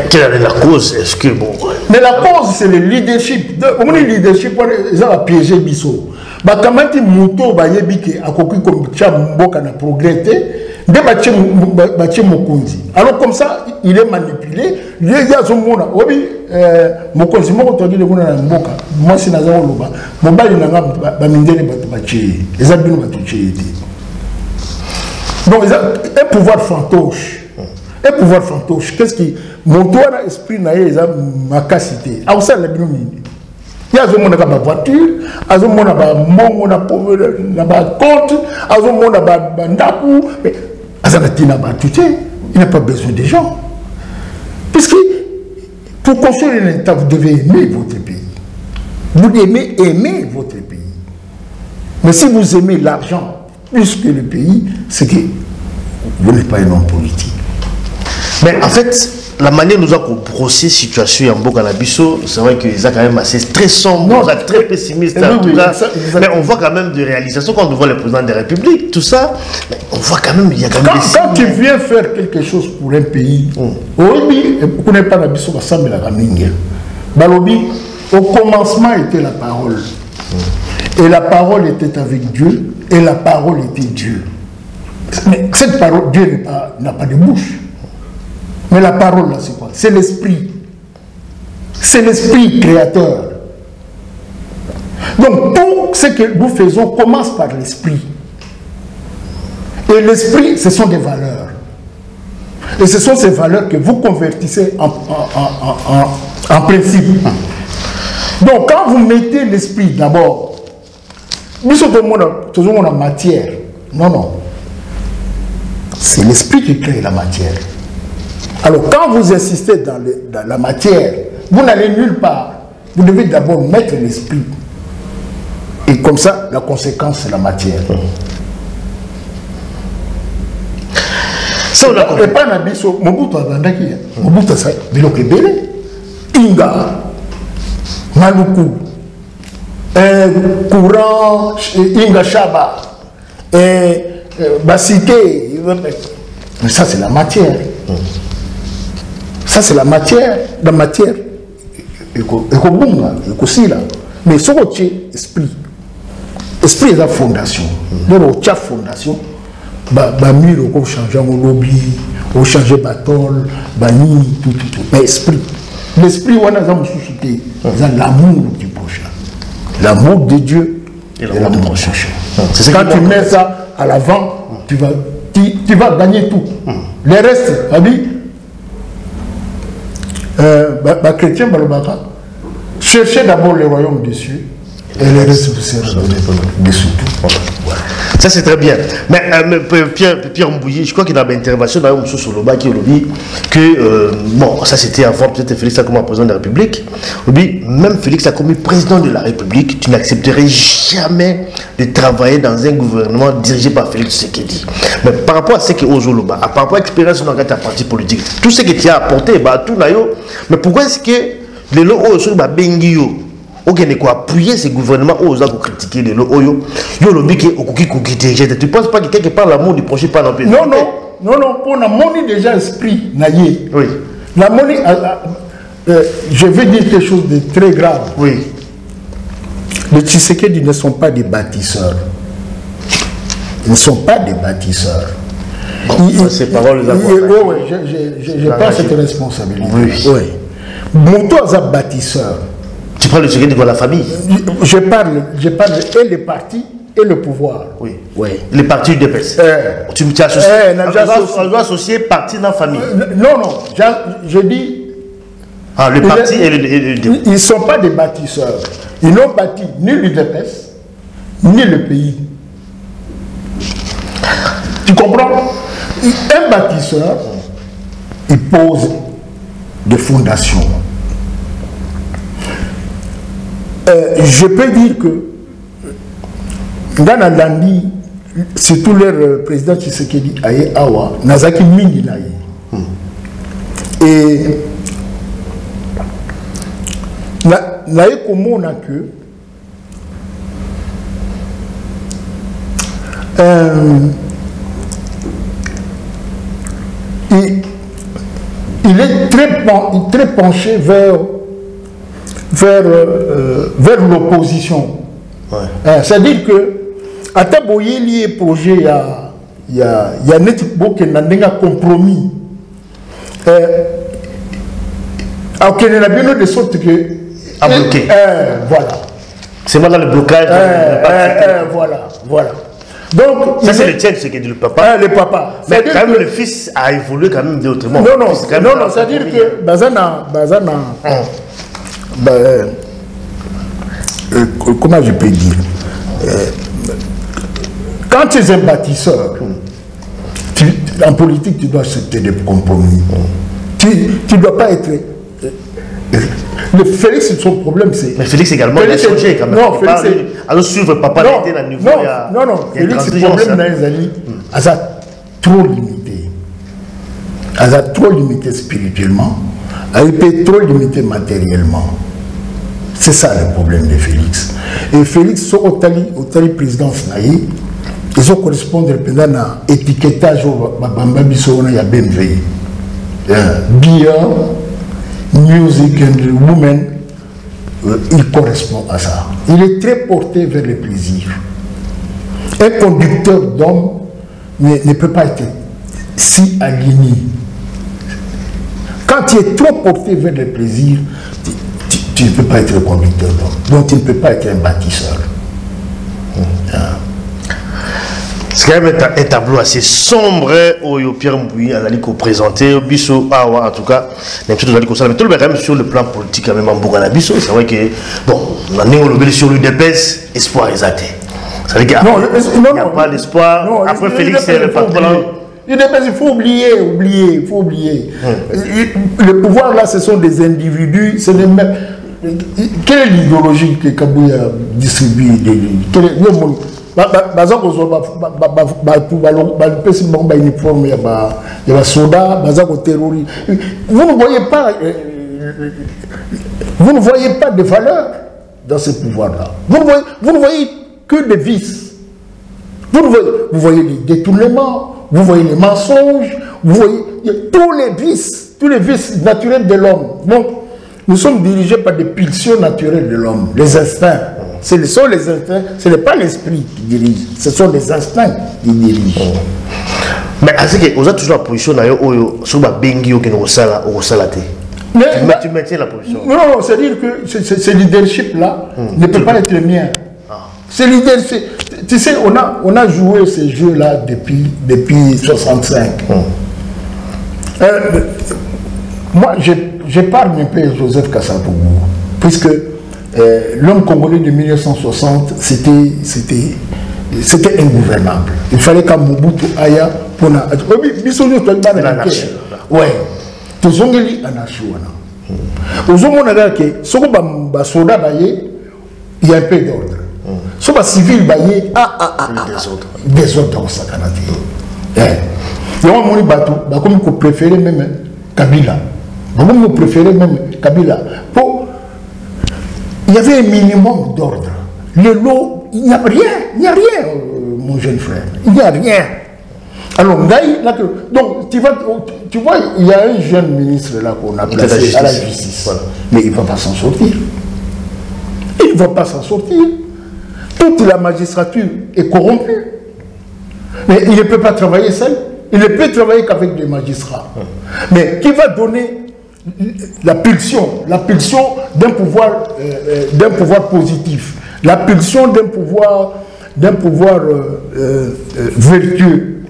Quelle est la cause? Est-ce que bon. Mais la cause, c'est le leadership. Au moins, le leadership, ils ont piégé Bisso. Quand il y a Mouto, il y a Koki comme Mboka na progressé, Dès Bachie Mokonzi. Alors comme ça, il est manipulé. Il y a son monde. Oui, Mokonzi, moi, je dis que moi, c'est Nazar Oloba. Mon bail, il y a Mindele Bachie. Les abîmes Bachie. Donc, un pouvoir fantoche. Un pouvoir fantoche. Qu'est-ce qui. Mon toit d'esprit n'a pas ma capacité. Ah, ça, la binomi. Il y a un monde qui a voiture, il y a un monde qui a compte, il y a un monde qui a il n'a pas besoin des gens. Puisque pour construire un État, vous devez aimer votre pays. Vous devez aimer votre pays. Mais si vous aimez l'argent plus que le pays, c'est que vous n'êtes pas un homme politique. Mais en fait, la manière dont nous avons procès situation en Bokanabiso, c'est vrai qu'ils sont quand même assez très sombres, très pessimistes en tout cas. Mais on voit quand même des réalisations quand on voit le président de la République, tout ça. Mais on voit quand même, il y a quand même des quand tu viens faire quelque chose pour un pays, vous n'êtes pas Nabiso, Balobi, au commencement était la parole. Et la parole était avec Dieu, et la parole était Dieu. Mais cette parole, Dieu n'a pas de bouche. Mais la parole, là, c'est quoi? C'est l'esprit. C'est l'esprit créateur. Donc, tout ce que nous faisons commence par l'esprit. Et l'esprit, ce sont des valeurs. Et ce sont ces valeurs que vous convertissez en principe. Donc, quand vous mettez l'esprit d'abord, nous sommes toujours en matière. Non, non. C'est l'esprit qui crée la matière. Alors, quand vous insistez dans la matière, vous n'allez nulle part. Vous devez d'abord mettre l'esprit. Et comme ça, la conséquence, c'est la matière. Ça, on a compris. Et pas Nabiso, Mobutu Abandaki, Mobutu Sa, Bilok Ebele, Inga, Maluku, Courant, Inga Shaba, Basike. Mais ça, c'est la matière. Ça, c'est la matière. La matière. Mais ce que tu esprit. Esprit est la fondation. Donc, la fondation. Bamir, on change mon lobby, on change le batol, bani, tout. Mais esprit. L'esprit, on a suscité. L'amour du prochain. L'amour de Dieu et l'amour du prochain. Quand tu mets ça à l'avant, tu vas gagner tout. Les restes, chrétien, cherchez d'abord le royaume des cieux et les restes vous seront dessous tout. Ça c'est très bien. Mais Pierre Mbouyi, je crois qu'il y a une intervention dans M. Soloba qui a dit que, bon, ça c'était avant peut-être Félix Sakouma président de la République. Même Félix Sakouma président de la République, tu n'accepterais jamais de travailler dans un gouvernement dirigé par Félix Tshisekedi. Mais par rapport à ce que Ozoloba, par rapport à l'expérience dans ta parti politique, tout ce que tu as apporté, tout nayo, mais pourquoi est-ce que les lots Ozoloba Bengio ok, ne quoi appuyer ces gouvernements aux gens pour critiquer les lots yo le bique au cookie tu penses pas que quelque part l'amour du prochain pas dans le non pour la monnaie déjà esprit naïe oui la monnaie je vais dire quelque chose de très grave oui les Tshisekedi ne sont pas des bâtisseurs ils ne sont pas des bâtisseurs ces paroles je prends cette responsabilité oui Moto est un bâtisseur. Tu parles de ce qui est de la famille. Je parle et les partis et le pouvoir. Oui. Les partis UDPS. Tu m'as associé. On doit associer parti dans la famille. Non. Je dis. Le parti et le ils ne sont pas des bâtisseurs. Ils n'ont bâti ni l'UDPS, ni le pays. Tu comprends? Un bâtisseur, il pose des fondations. Je peux dire que dans la Landi, surtout leur président Tshisekedi Aye Awa, Nazaki Mingi Naye. Et Naye comment on a que il est très penché vers l'opposition. Ouais. C'est-à-dire que, à Taboye, il y a un projet il y a net qui n'a compromis. Alors qu'il y a bien de sorte que à bloquer. Voilà. C'est maintenant le blocage. Voilà. Donc, ça c'est le tien, ce que dit le papa. Le papa. Mais quand même le fils a évolué quand même autrement. Non, c'est-à-dire que Bazana, comment je peux dire, quand tu es un bâtisseur, en politique tu dois accepter des compromis. Tu ne dois pas être... Le Félix, son problème, c'est... Mais Félix également, il a changé quand même. Non, Félix, c'est... Alors suivre papa, il était à niveau... Non, Félix, le problème, il a trop limité. Il a trop limité spirituellement, il a trop limité matériellement. C'est ça le problème de Félix. Et Félix, au tali présidence, ils ont correspondre à l'étiquetage au BMW. Beer, music and women, il correspond à ça. Il est très porté vers le plaisir. Un conducteur d'homme ne peut pas être si aligné. Quand tu es trop porté vers le plaisir, tu ne peux pas être conducteur d'homme. Donc tu ne peux pas être un bâtisseur. C'est quand même un tableau assez sombre où Pierre Mbouyi a présenté au Bisso, en tout cas, mais tout le même sur le plan politique, quand même en Bougana Bisso, c'est vrai que, bon, on a néolobé sur l'UDPS, espoir exalté. Ça veut dire qu'il n'y a pas d'espoir. Après Félix, c'est le patron. Il faut oublier. Le pouvoir là, ce sont des individus, c'est les mêmes. Quelle est l'idéologie que Kabouya distribue? Vous ne voyez pas de valeur dans ce pouvoir-là. Vous ne voyez que des vices. Vous voyez les détournements, vous voyez les mensonges, vous voyez tous les vices naturels de l'homme. Donc, nous sommes dirigés par des pulsions naturelles de l'homme, les instincts. Ce sont les instincts, ce n'est pas l'esprit qui dirige, ce sont les instincts qui dirigent. Mais est-ce que vous avez toujours la position sur la bengi ou tu maintiens la position? Non, c'est-à-dire que ce leadership-là ne peut pas être le mien. C'est leadership. Tu sais, on a joué ces jeux-là depuis 1965. Moi, j'épargne un peu Joseph Kassapougou, puisque l'homme congolais de 1960, c'était ingouvernable. Il fallait qu'à Mobutu Aya pour la... Ouais. Tout le monde est anarchie. Aux hommes, on a dit que si on a soldat, il y a un peu d'ordre. Si on a civil, il y a des ordres dans sa canadie. Et on a comme qu'on préférait même Kabila. On préférait même Kabila. Il y avait un minimum d'ordre. Le lot, il n'y a rien, mon jeune frère. Il n'y a rien. Alors, donc, tu vois, il y a un jeune ministre là qu'on a placé à la justice. Voilà. Mais il ne va pas s'en sortir. Il ne va pas s'en sortir. Toute la magistrature est corrompue. Mais il ne peut pas travailler seul. Il ne peut travailler qu'avec des magistrats. Mais qui va donner la pulsion d'un pouvoir positif, la pulsion d'un pouvoir vertueux,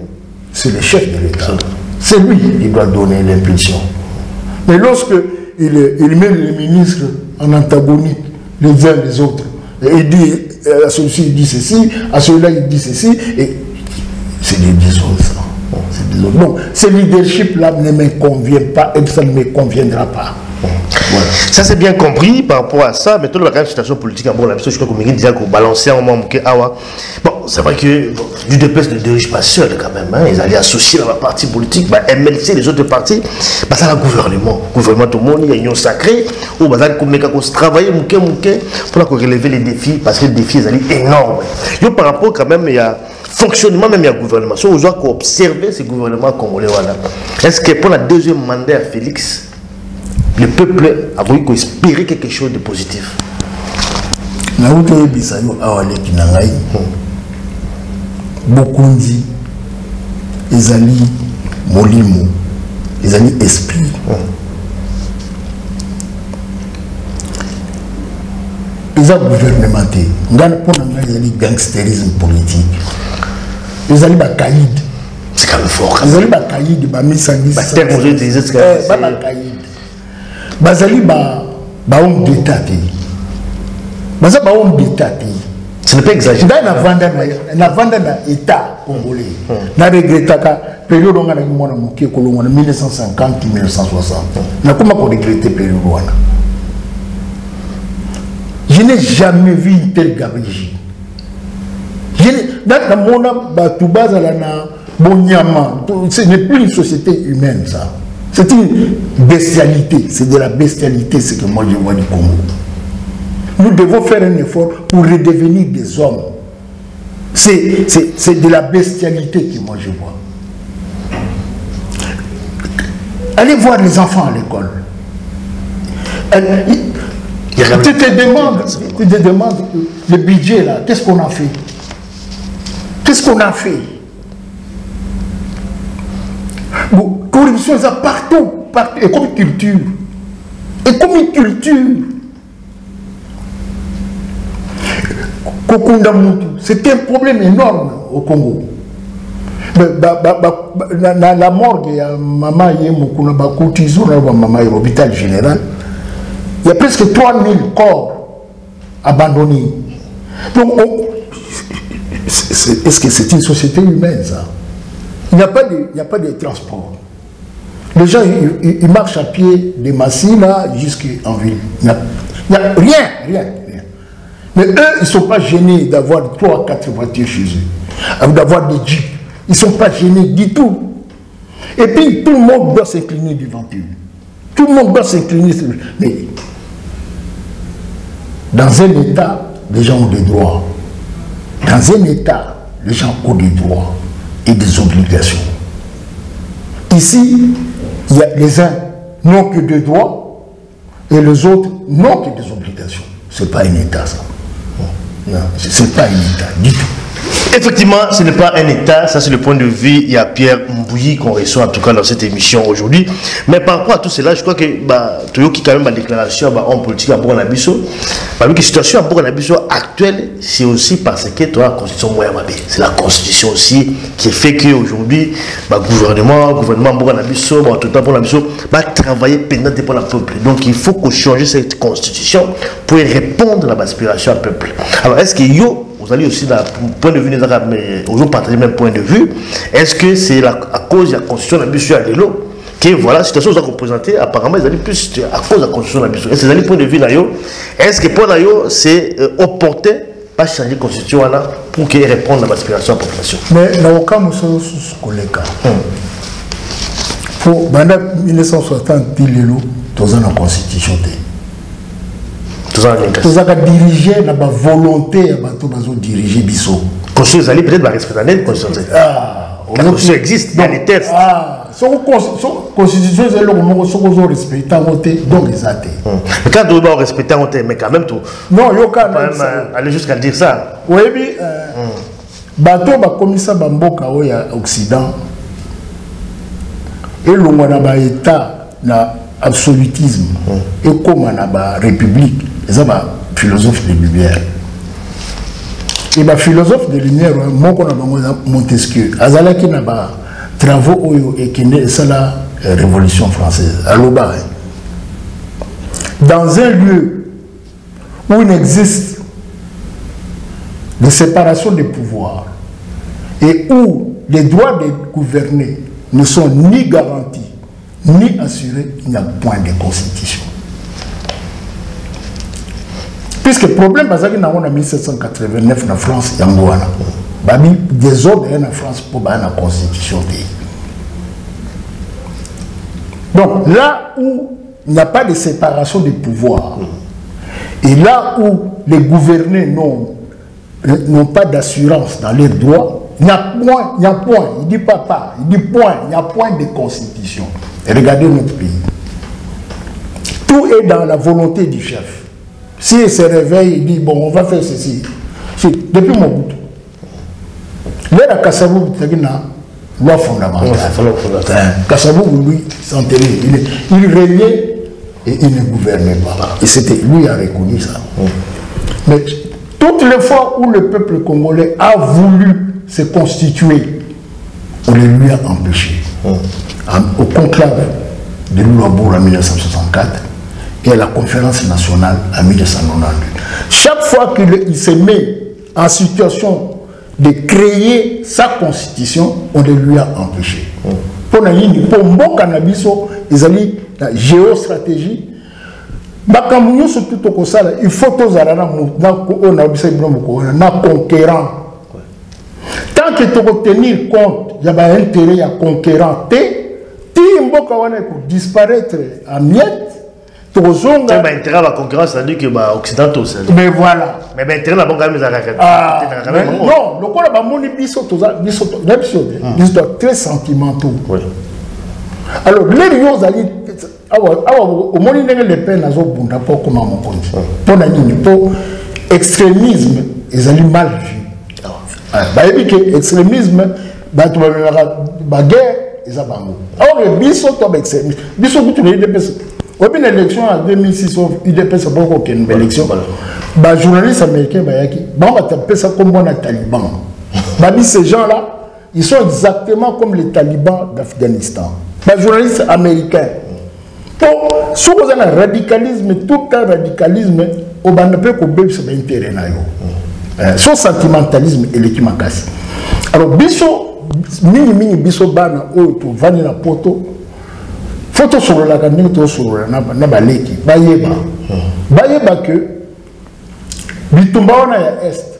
c'est le chef de l'État. C'est lui qui doit donner l'impulsion. Mais lorsque il met les ministres en antagonique les uns les autres, et il dit à celui-ci il dit ceci, à celui-là il dit ceci, et c'est des désordres. Donc, ce leadership-là ne me convient pas et ça ne me conviendra pas. Voilà. Ça, c'est bien compris par rapport à ça, mais toute la situation politique, bon, je crois qu'on dit qu'on balançait un moment. Bon, c'est vrai que l'UDPS ne dirige pas seul quand même. Hein. Ils allaient associer la partie politique, MLC, les autres partis, ça le gouvernement. Gouvernement, tout le monde, il y a une union sacrée, où ça travailler pour relever les défis, parce que les défis, ils allaient énormes. Par rapport quand même, il y a fonctionnement même il y a gouvernement. Si on doit observer ce gouvernement congolais, est-ce que pour la deuxième mandat à Félix, le peuple a voulu espérer quelque chose de positif? Bokundi ezali molimo, ezali esprit. Ezali gouvernementé. Ngana pour nga ezali gangsterisme politique. Ezali ba caïd. C'est quand même fort. Ezali ba caïd ba misangis. Ba terme vous utilisez ce que ba caïd. Bazali ba homme d'état. Baza ba homme d'état. Ce n'est pas exagéré. Na vanda na état congolais. Na regrettaka période on a eu mon moké kolongo en 1950 1960. Na comment qu'on regretter période wana. Je n'ai jamais vu une telle gabegie. Dans mon ce n'est plus une société humaine, ça. C'est une bestialité. C'est de la bestialité, ce que moi je vois du Congo. Nous devons faire un effort pour redevenir des hommes. C'est de la bestialité que moi je vois. Allez voir les enfants à l'école. Tu te demandes le budget là, qu'est-ce qu'on a fait? Qu'est-ce qu'on a fait? Bon, corruption, ça partout, partout, et comme culture. Et comme une culture. C'est un problème énorme au Congo. La morgue, il y a maman à l'hôpital général. Il y a presque 3000 corps abandonnés. Donc, est-ce que c'est une société humaine, ça? Il n'y a pas de transport. Les gens, ils marchent à pied de Massy, là, jusqu'en ville. Il n'y a rien. Mais eux, ils ne sont pas gênés d'avoir 3 à 4 voitures chez eux, d'avoir des jeeps. Ils ne sont pas gênés du tout. Et puis, tout le monde doit s'incliner devant eux. Tout le monde doit s'incliner. Mais dans un État, les gens ont des droits. Dans un État, les gens ont des droits et des obligations. Ici, il y a les uns n'ont que des droits et les autres n'ont que des obligations. Ce n'est pas un État, ça. Non, ce n'est pas un État du tout. Effectivement, ce n'est pas un État, ça c'est le point de vue. Il y a Pierre Mbouyi qu'on reçoit en tout cas dans cette émission aujourd'hui. Mais par rapport à tout cela, je crois que Toyoki quand même ma déclaration en politique à Bourg-Nabiso, la situation à Bourg-Nabiso actuelle, c'est aussi parce que tu as la constitution moyen. C'est la constitution aussi qui fait qu'aujourd'hui, le gouvernement Bourg-Nabiso, tout le temps Bourg-Nabiso, va travailler pendant pour le peuple. Donc il faut qu'on change cette constitution pour répondre à l'aspiration du peuple. Alors est-ce que vous allez aussi d'un point de vue, mais vous partagez le même point de vue. Est-ce que c'est à cause de la constitution de la Bisso à l'élo que voilà, la situation que vous avez représentée, apparemment, ils allaient plus à cause de la constitution de la Bisso. Est-ce que c'est point de vue d'ailleurs? Est-ce que pour d'ailleurs, c'est opportun pas changer la constitution là pour qu'elle réponde à l'aspiration de la population? Mais dans le cas où nous sommes pour 1960, l'élo, nous avons la constitution. Tous à diriger la volonté de diriger Bisso. Constitution peut-être respecter la constitution. La constitution existe, il y a des textes. La constitution est le respecter donc les athées. Mais quand on doit respecter, mais quand même tout. Non, il y a aller jusqu'à dire ça. Oui, mais bateau ba comme ça bamboka au Occident et le état na absolutisme et comme na république. C'est un philosophe de lumière. Et le philosophe de lumière, Montesquieu, Azalaki n'a pas travaux et qui est la Révolution française. À l'Oba. Dans un lieu où il existe de séparation des pouvoirs et où les droits des gouvernés ne sont ni garantis ni assurés, il n'y a point de constitution. Puisque le problème, c'est que en 1789 en France, il y a des ordres en France pour la constitution. Donc là où il n'y a pas de séparation des pouvoirs, et là où les gouvernés n'ont pas d'assurance dans leurs droits, il y a point, il dit papa, il dit point, il y a point de constitution. Et regardez notre pays. Tout est dans la volonté du chef. S'il se réveille, il dit, bon, on va faire ceci. Depuis mon bout. Là, la Kassabou, loi fondamentale. Kasavubu, lui, s'enterrait. Il régnait et il ne gouvernait pas. Et c'était lui qui a reconnu ça. Mais toutes les fois où le peuple congolais a voulu se constituer, on les lui a empêchés. Au conclave de Luabou en 1964 et à la conférence nationale en 1992. Chaque fois qu'il se met en situation de créer sa constitution, on les lui a empêchés. Pour bon cannabis, ils ont la géostratégie. Il faut tous conquérant. Tant que tu veux tenir compte, il y a un intérêt à conquérant. Disparaître en miettes. Intérêt à la concurrence, c'est-à-dire que occidentaux. Mais voilà. Mais intérêt à la concurrence, non, le corps est très sentimentaux. Alors, les gens au moins les peines à Zobunda pour comment on compte. Pour extrémisme, ils ont mal vu. L'extrémisme, la guerre, ils ont bango. Alors, le biso tombe extrémisme. Biso, vous tenez des personnes. Au bout de l'élection en 2006, UDPS n'a pas aucune élection. Les journalistes américains, on va taper ça comme un taliban. Ces gens-là, ils sont exactement comme les talibans d'Afghanistan. Les journalistes américains, si vous avez un radicalisme, tout un radicalisme, on va ne pas que ça intérêt. Son sentimentalisme est l'équipe casse. Alors, mini biso bana pour vendre la poto. Photo sur la canne, sur la baleki, bayeba que bitumba na ya est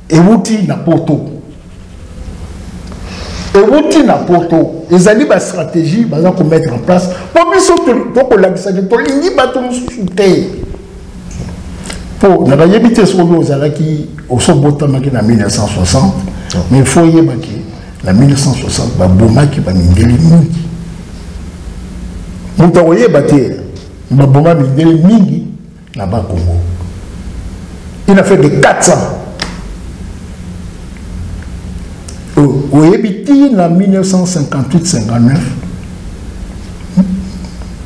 et wuti na poto. Et wuti na poto, ils ont une stratégie pour mettre en place. Pour biso to la gisane to lingi bato musuté. Pour na bayebite sur le ozalaki au sobota maki na 1960, mais il faut yebaki na 1960 ba bomaki ba mindeli mingi. Nous avons battu Maboma Mindele Mingi là-bas au Congo. Il a fait de 400. Au Yébiti, en 1958-59,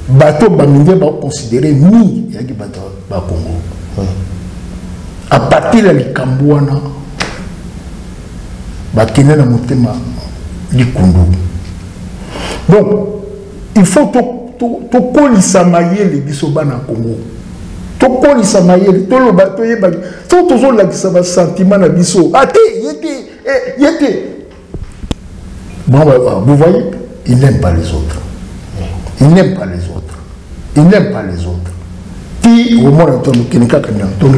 bateau Bamindé va considérer Mingi et bateau Congo. À partir de l'Ikambouana, Bakine na Motema Likundu. Donc, il faut to kolisa mayele bisoba na Congo. To kolisa mayele to lo bato ye bagi. To tozo la kisaba sentiment na biso. Ate yete. Bon, vous voyez, il n'aime pas les autres. Il n'aime pas les autres. Il n'aime pas les autres. Ti au moins ton kenika kanya, ton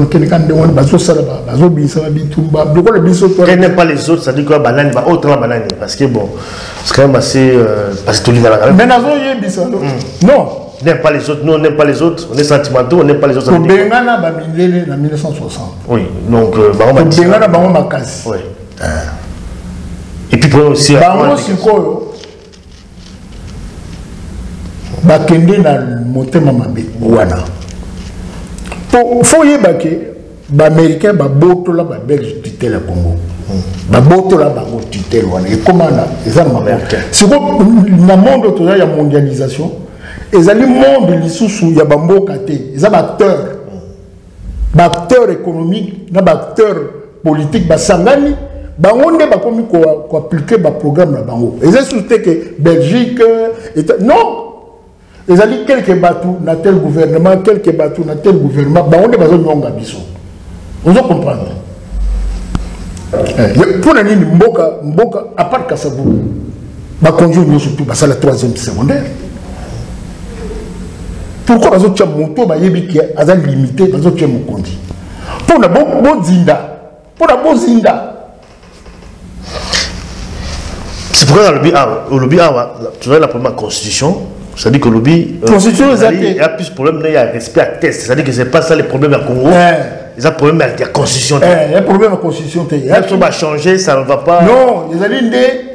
kenika ndewon bazo salaba, bazo bisaba bitumba. Beaucoup le biso to. Il n'aime pas les autres, ça dit quoi banane ba autre la banane parce que bon, c'est quand même assez parce que tout le monde a. Mais nazo ye bisalo. Non, on n'aime pas les autres, nous on n'aime pas les autres, on est sentimentaux, on n'aime pas les autres. Bengana ba mindele en 1960. Oui, donc Bengana ba makasi. Oui. Et puis pour aussi bango sikoyo bakende na motema mabe wana faut yebake ba américain ba botola ba belge tutelle Congo ba botola ba tutelle wana et comment na ezama c'est quoi na monde to ya mondialisation ezali monde lisusu ya ba mboka te ezaba acteur économique na ba acteur politique ba sangani bango nde ba komi ko appliquer ba programme na bango et c'est surtout que Belgique non. Ils ont dit quelques bateaux dans tel gouvernement, quelques bateaux dans tel gouvernement. On est besoin de nous biso. Vous comprenez? Pour la ligne Mboka, à part Kassabou, ma conjointe surtout, c'est la troisième secondaire. Pourquoi les autres moto, qui est limité, les autres mon conduit. Pour la bonne zinda, c'est pourquoi dans le lobby, tu vois la première constitution. C'est-à-dire que le lobby, il y a plus de problèmes, il y a respect à test. C'est-à-dire que ce n'est pas ça les problèmes à Congo. Il y a un problème avec la constitution. Il y a un problème avec la constitution. Ça va changer, ça ne va pas. Non, les alliés,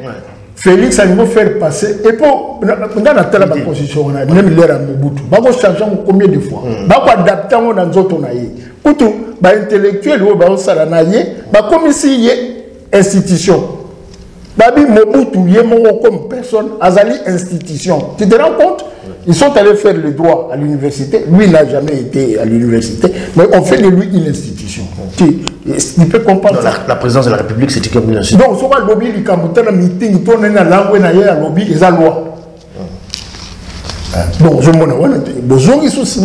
Félix a dû faire passer. Et pour dans la constitution, on a même l'air à Mobutu. On va changer combien de fois. On va adapter dans les autres. Pour les intellectuels, on va comme ici, il y a institution. Babi Mobutu Yemoko comme personne, Azali institution. Tu te rends compte? Ils sont allés faire le droit à l'université. Lui n'a jamais été à l'université, mais on fait de lui une institution. Tu peux comprendre la présidence de la République, c'est comme une institution. Donc, si on a lobby, il y a un meeting, il y a une langue, il y a un lobby, il y a une loi. Donc, je me besoin de soucis,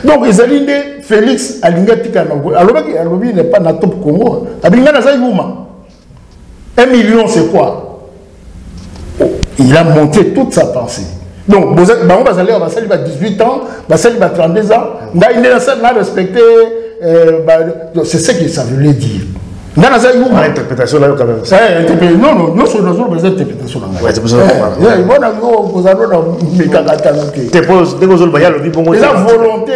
donc, ils ont dit Félix Alingatika, alors il n'est pas dans le top Congo. $1 million, c'est quoi? Il a monté toute sa pensée. Donc, on va 18 ans, on va 32 ans, on a respecté, c'est ce que ça voulait dire. L'interprétation là, quand même. Non, nous sommes dans une interprétation. Ouais, c'est pour ça que la volonté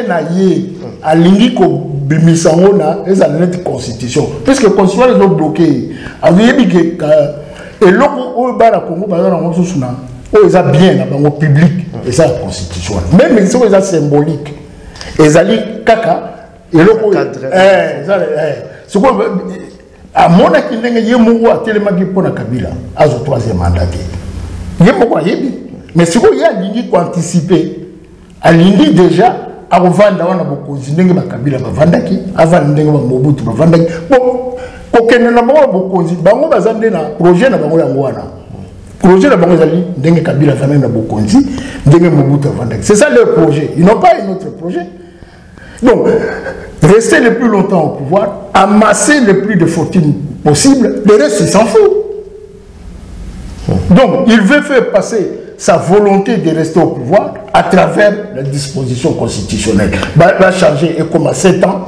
à l'indique Bimisango est la constitution. Puisque la constitution est bloquée. Et là, au Congo, ils ont bien dans public, et ça la constitution. Même ils sont symboliques. Ils ont caca, et là, à mon avis, il y a un tellement de pour Kabila, à son troisième mandat. Il y a beaucoup mais si vous avez anticipé, à l'indi déjà, avant d'avoir beaucoup de Kabila, avant de Mobutu, bon, aucun n'a pas beaucoup de projet, n'a pas projet de Kabila, c'est ça leur projet. Ils n'ont pas un autre projet. Donc, rester le plus longtemps au pouvoir, amasser le plus de fortune possible, le reste, il s'en fout. Donc, il veut faire passer sa volonté de rester au pouvoir à travers la disposition constitutionnelle. Il va changer et comme à 7 ans,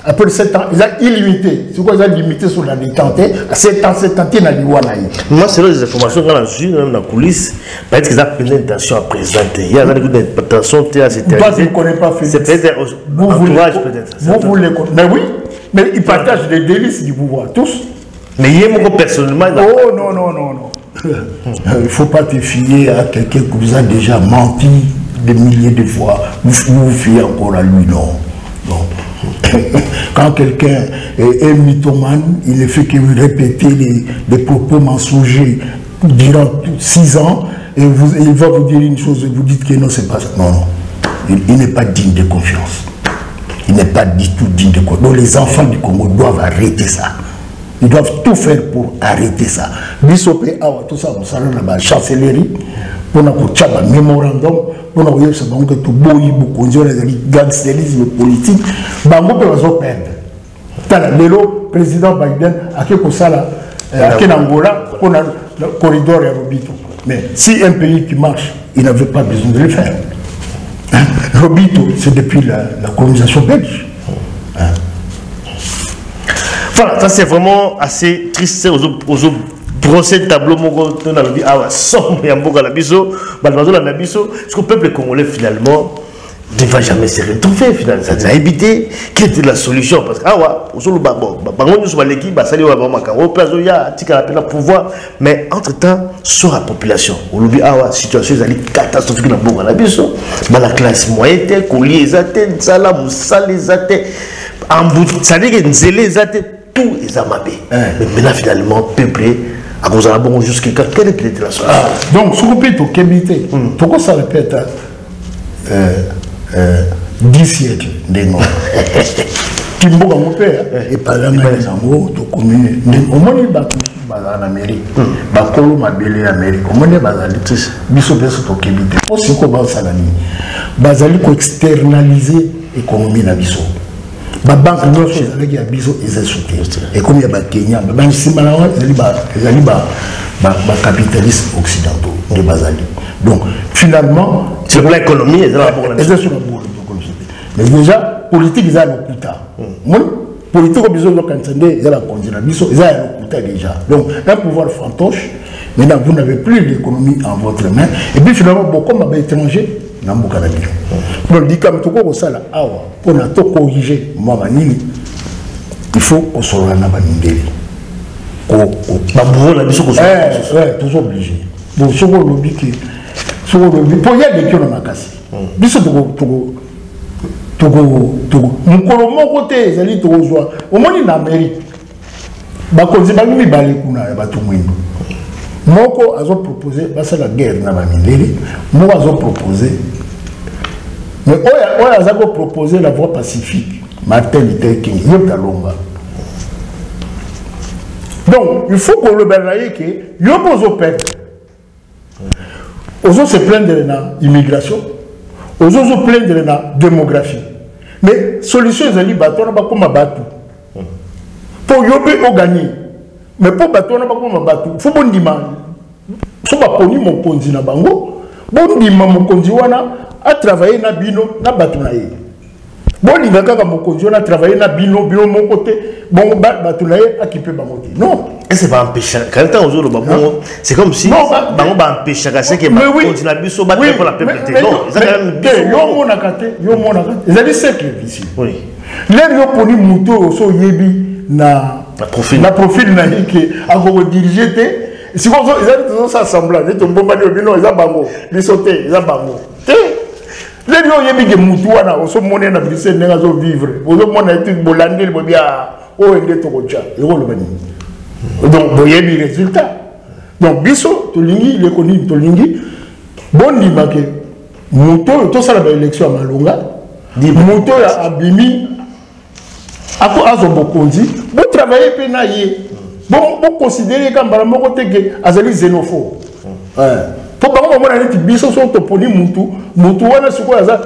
après 7 ans, ils ont illimité. C'est quoi ils ont limité sur la détente? À 7 ans, il y a moi, c'est les informations qu'on a reçues dans la coulisse. Peut-être qu'ils ont pris l'intention à présenter. Il y a une intention à se terminer. Toi, tu ne connais pas Félix. C'est peut-être entourage, peut-être. Vous les connaissez. Mais oui, mais ils partagent les délices du pouvoir, tous. Mais il y a moi personnellement. Oh non. Il ne faut pas te fier à quelqu'un qui vous a déjà menti des milliers de fois. Vous vous fiez encore à lui, non. Quand quelqu'un est mythomane, il ne fait que répéter les propos mensongers durant 6 ans et il va vous dire une chose et vous dites que non, c'est pas ça. Non. Il n'est pas digne de confiance. Il n'est pas du tout digne de confiance. Donc les enfants du Congo doivent arrêter ça. Ils doivent tout faire pour arrêter ça. Bissopé, tout ça, vous savez, la chancellerie, pour un mémorandum, pour nous dire que tout beau, il gangsterisme politique, bango peut perdre. Le président Biden a quelque chose là, à Angola, pour le corridor et Robito. Mais si un pays qui marche, il n'avait pas besoin de le faire. Robito, c'est depuis la colonisation belge. Voilà, ça c'est vraiment assez triste aux brosser le tableau, on a dit, ah, somme, il y a un beau galabiso, parce que le peuple congolais finalement ne va jamais se retrouver finalement. Ça a évité. Quelle était la solution? Parce que, ah ouais, pouvoir, mais entre-temps, sur la population, on dit, ah ouais, situation est catastrophique dans le galabiso, la classe moyenne, collier, salam, salé, en bout, ça dit que les tout est amabé. Mais maintenant, finalement, peuplé, à cause de la bonne jusqu'à quelle était la solution? Donc, si vous répétez au Québec, pourquoi ça répète 10 siècles de nom? Kimboga mon père, et par là, les amours, tout commun, au moins, il va en Amérique, Bakolo m'a belé Amérique, au moins, il va aller tous, Bissobesso au Québec. Aussi, comment ça l'a mis? Basali pour externaliser l'économie na biso. La banque non chose avec la biso ils soutien et comme il y a Kenya mais si malheureusement les capitalistes occidentaux de Bazali. Donc finalement sur l'économie ils sur la bourse. Mais déjà politique ils ont le quota. Politique au besoin de l'entendre ils ont la condition biso ils ont le quota déjà. Donc un pouvoir fantoche. Maintenant vous n'avez plus l'économie en votre main et puis finalement beaucoup d'étrangers. Donc, pour tout corriger, il faut qu'on soit là. Toujours obligé. Bon, si on lobby qui. Pour y aller, on a cassé. Mon côté, au moins en Amérique. bakonzi bangi mibale kuna ya bato mwindu moko azo proposer basala guerre na bamindele moko azo proposer mais oya aza ko proposer la voie pacifique Martin Luther King yo talonga. Donc il faut qu'on le balaye que yo pozo perdre ozo se plaindre de l'immigration ozo se plaindre de la démographie mais solution ezali bato na bakoma bato pour yobe o gagner mais pour bato na bakoma bato faut bondima so baponi mokonzi na bango bondima mokonzi wana a travailler na bino na bato na ye bolinga kaka mokonzi wana travailler na bino mon côté bon bato na ye akipe bango te non. Et c'est pas empêcher. Quand tu as le babon, c'est comme si bango ba empêcher que c'est que continue à biso battre pour la peuplé. Non, ça quand même yo mona kate. Ils allaient cercle ici. Oui. Les yo poni muto so yebi na profil na yeke a ko diriger te. Si on ils allaient ça semblant, ils tombent bombarder bino ils a bango, ils sauter, ils a bango. Te les yo yebi ke muto wana so mona na brise nenga zo vivre. Ozo mona etu bolande le bobia o ende to kocha. Yo lo bani. Donc, il y a des résultats. Donc, biso, tolingi, l'économie, tolingi, bon, il y a que Mouto, tout ça, l'élection à Malonga, Mouto a abimi, à quoi Azobokonzi, bon, travailler pénaillé, bon, considérer comme Baramoko Teke, Azali xénophobe. Pour que vous ayez biso, sur toponi Moutou, Moutou, on a ce qu'on a ça.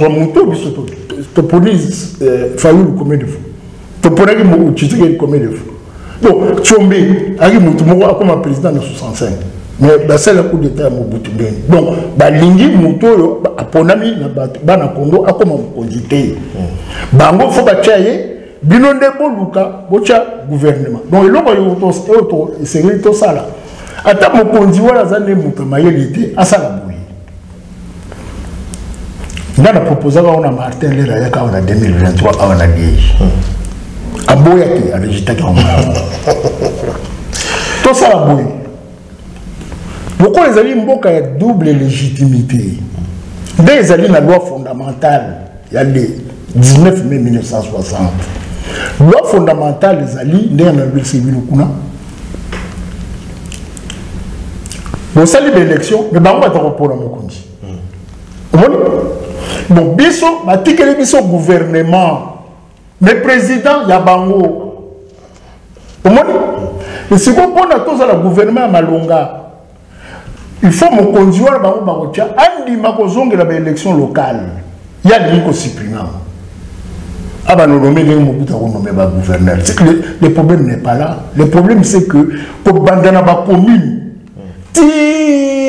Moutou, biso, toponi, Fayoul, combien de fois? Pour que tu aies combien de fois. Donc, Tchombe, il y a comme président de 65. Mais c'est le coup d'État à Mobutu. Donc, Lingi Mouto, à Ponami, à Congo, a comme audité. Bango, il faut que tu aies Binonde Boluka, Bocha, gouvernement. Donc, il y a c'est tout ça là. Attends, mon conduit, la zone de Moutamaïlité, à Salabouy. Il a proposé à Martin Lerayaka en 2023 à Wanagui. Aboyaki a résultat en tout ça la boue. Pourquoi les alliés mboka a double légitimité? Dès les alliés la loi fondamentale, il y a le 19 mai 1960. Loi fondamentale les alliés n'est en la civil kuna. Bon ça l'élection, mais bango ta pour la mokonzi. Bon biso, ma tikele biso gouvernement. Mais président Yabango, mais si vous prenez tous à la gouvernement à Malonga, il faut me conduire à Barotia, Andi Makozong de l'élection locale. Il y a des supprimants. Ah ben nous nommons les gouverneurs. C'est que le problème n'est pas là. Le problème c'est que pour bandana ba commune,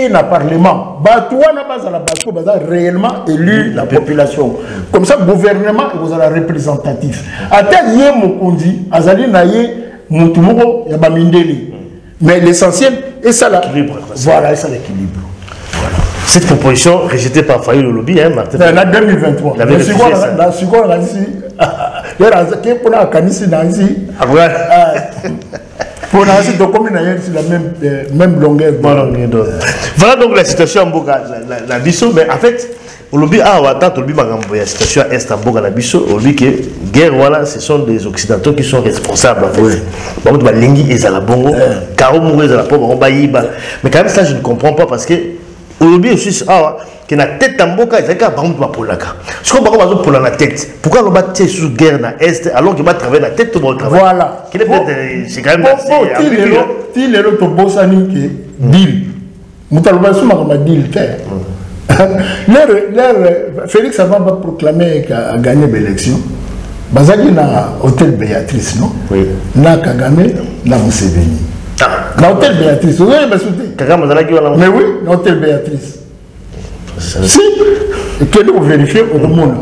na parlement, Batoua n'a pas à la Batou, réellement élu la population. Comme ça, le gouvernement est la représentatif. Attends, yé mokondi, azali na yé moutoumoko yabamindeli. Mais l'essentiel est ça là. Voilà, c'est l'équilibre. Voilà. Cette proposition rejetée par Fayoul le lobby, hein, Martin. En 2023. La seconde, la ici. Il y a un canisi dans ici. Pour la même longueur. Voilà donc la situation en Boga, la Bisso, mais en fait, au lobby, la situation est en Boga, la Bisso, au lobby que guerre, voilà, ce sont des Occidentaux qui sont responsables. Par contre, Lingi et Zalabongo, Karo Mouré Zalabongo, mais quand même, ça, je ne comprends pas parce que au lobby, je suis que la tête en Boga, c'est qu'à Baroum pour la carte. Je comprends pas pour la tête. Pourquoi on va tirer sous guerre dans l'Est alors qu'il va travailler la tête pour le travail? Voilà. C'est quand même assez. Si les autres bossani qui deal, Moutalba Souma comme deal, Félix a pas proclamé qu'il a gagné l'élection. Bazaki na hôtel Béatrice, non? Oui. Na Kagame, na Museveni. Na hôtel Béatrice, vous avez souhaité? Kagame, mais oui, na hôtel Béatrice. Si, que nous vérifions au monde.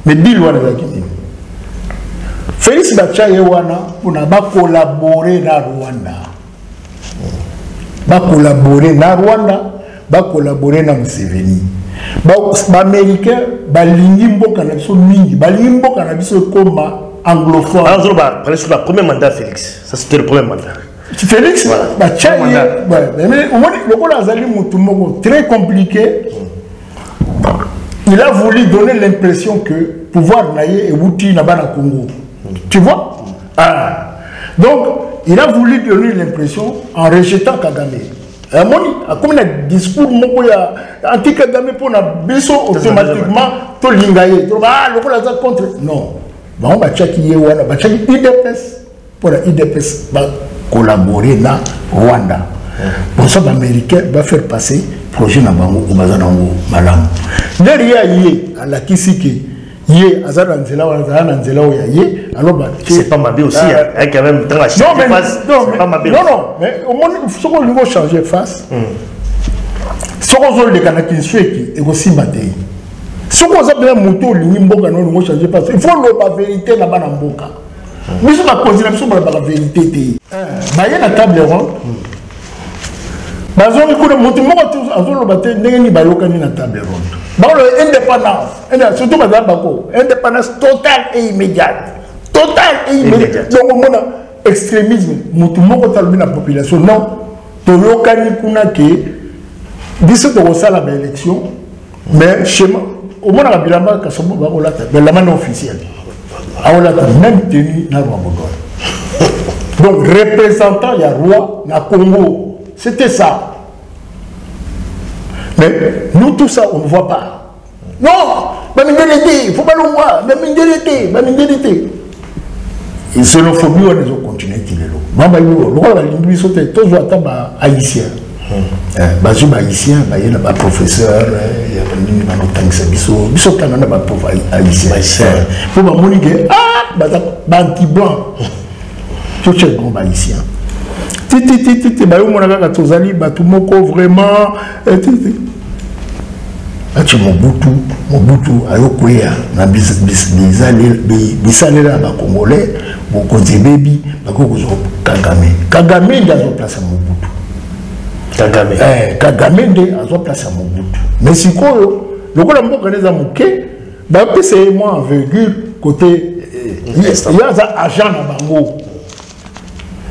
Mais deal wana zakini. Félix Bachaye wana pour collaborer na Rwanda. Collaborer na Rwanda, collaborer na Museveni. Américain, balingi mboka na biso mingi, balingi mboka na biso comme anglophone. Alors presque le premier mandat Félix. Ça c'était le premier mandat. Félix Bachaye, mais au moins le rôle azali mutumoko très compliqué. Il a voulu donner l'impression que pouvoir naïe et outil n'a pas na Congo. Tu vois? Donc, il a voulu donner l'impression en rejetant Kagame. Comme un discours anti-Kagame pour la Bisso, automatiquement, tout l'ingaye. Le contre. Non. On va checker IDPS pour la IDPS collaborer dans Rwanda. Pour ça, les Américains vont faire passer le projet Nabango au Bazanango Malam. Derrière, à la Kisiki, c'est pas ma vie aussi, quand même dans la face. Non, mais au moins, il faut qu'on changer face. Ce qu'on a des Canadiens qui est aussi maté. Ce qu'on a bien moto, il changer face. Il faut la vérité là-bas dans le boca. Mais je vais poser la vérité. Il y a la table ronde. Surtout indépendance totale et immédiate. Donc, on a extrémisme. La population. Non. Tu as une élection. Mais schéma. Au moins, la main officielle. Même tenu dans le roi. Donc, représentant, il y a roi, il y a Congo. C'était ça. Mais nous, tout ça, on ne voit pas. Non, il ne faut pas le voir. Et xénophobie, on les a continué. Les gens sont toujours haïtiens. Les haïtiens, il y a des professeurs, il y a des haïtiens. Il faut que anti-blanc. Tout est bon haïtien. Vraiment. Mobutu ayokwea na bisalela ba congolais bokonzi bebi bakozo Kagame ndio azoplace Mobutu Kagame ndio azoplace Mobutu mais sikoyo lokola mboka neza muke ba pese moi en virgule côté il y a agent na bango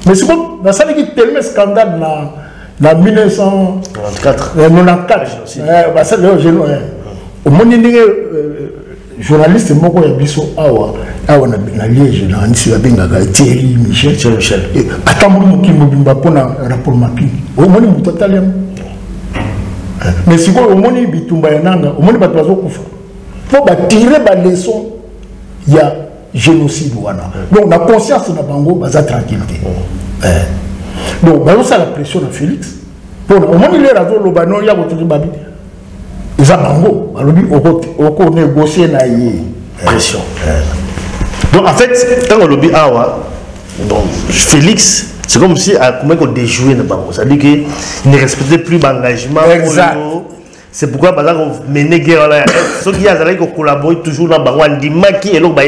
mais sikoyo na sali ki tellement scandale na 1994 au monde journaliste moko ya biso awa na Liège na nisi babengaka Thierry Michel atambu mukimbo bimba pona rapport mapi au monde mutotaliam mais siko au monde bitumba ya nanga au monde bato bazokufa po ba tirer ba leçon ya génocide wana donc na conscience na bango baza tranquillité donc bazo la pression à Félix pour au monde il est razo lobano ya kotu babi Zabango, on négocier na pression. Donc en fait, quand on lobby donc Félix, c'est comme si comment on déjouait le bango, c'est-à-dire qu'il ne respectait plus l'engagement. Exact. C'est pourquoi par exemple on menait guerre là. Ceux qui ont collaboré toujours dans bango, on dit maki et l'autre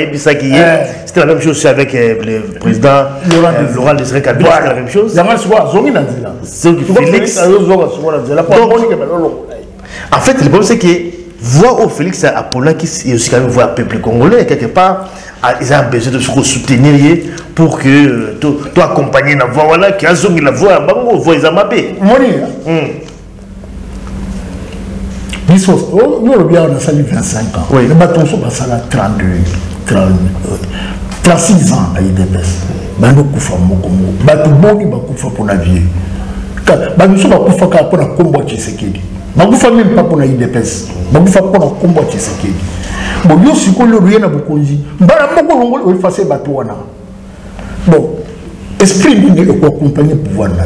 c'était la même chose aussi avec le président Laurent Désiré Kabila, c'était la même chose. Félix. En fait, le problème c'est que voir au Félix Apollin qui est aussi quand même voir le peuple congolais quelque part, ils ont besoin de se soutenir pour que tu accompagnes la voix voilà qui a zongé la voix bango voix ils ont mappé. Nous le bien on a sali 25 ans. Oui. Le bâton sont passé à 36 ans à IDPS. Bando kufa mokongo. Batu boni bakufa pour la vie. Bando sont bakufa pour la combat Tshisekedi. Bakufa même pas pour la IDPS. Bakufa pour la combat Tshisekedi. Bon, yo siko le rien à Bukonzi. Mbala moko longo effacer batu wana. Bon, esprit ni ko accompagner pouvoir na.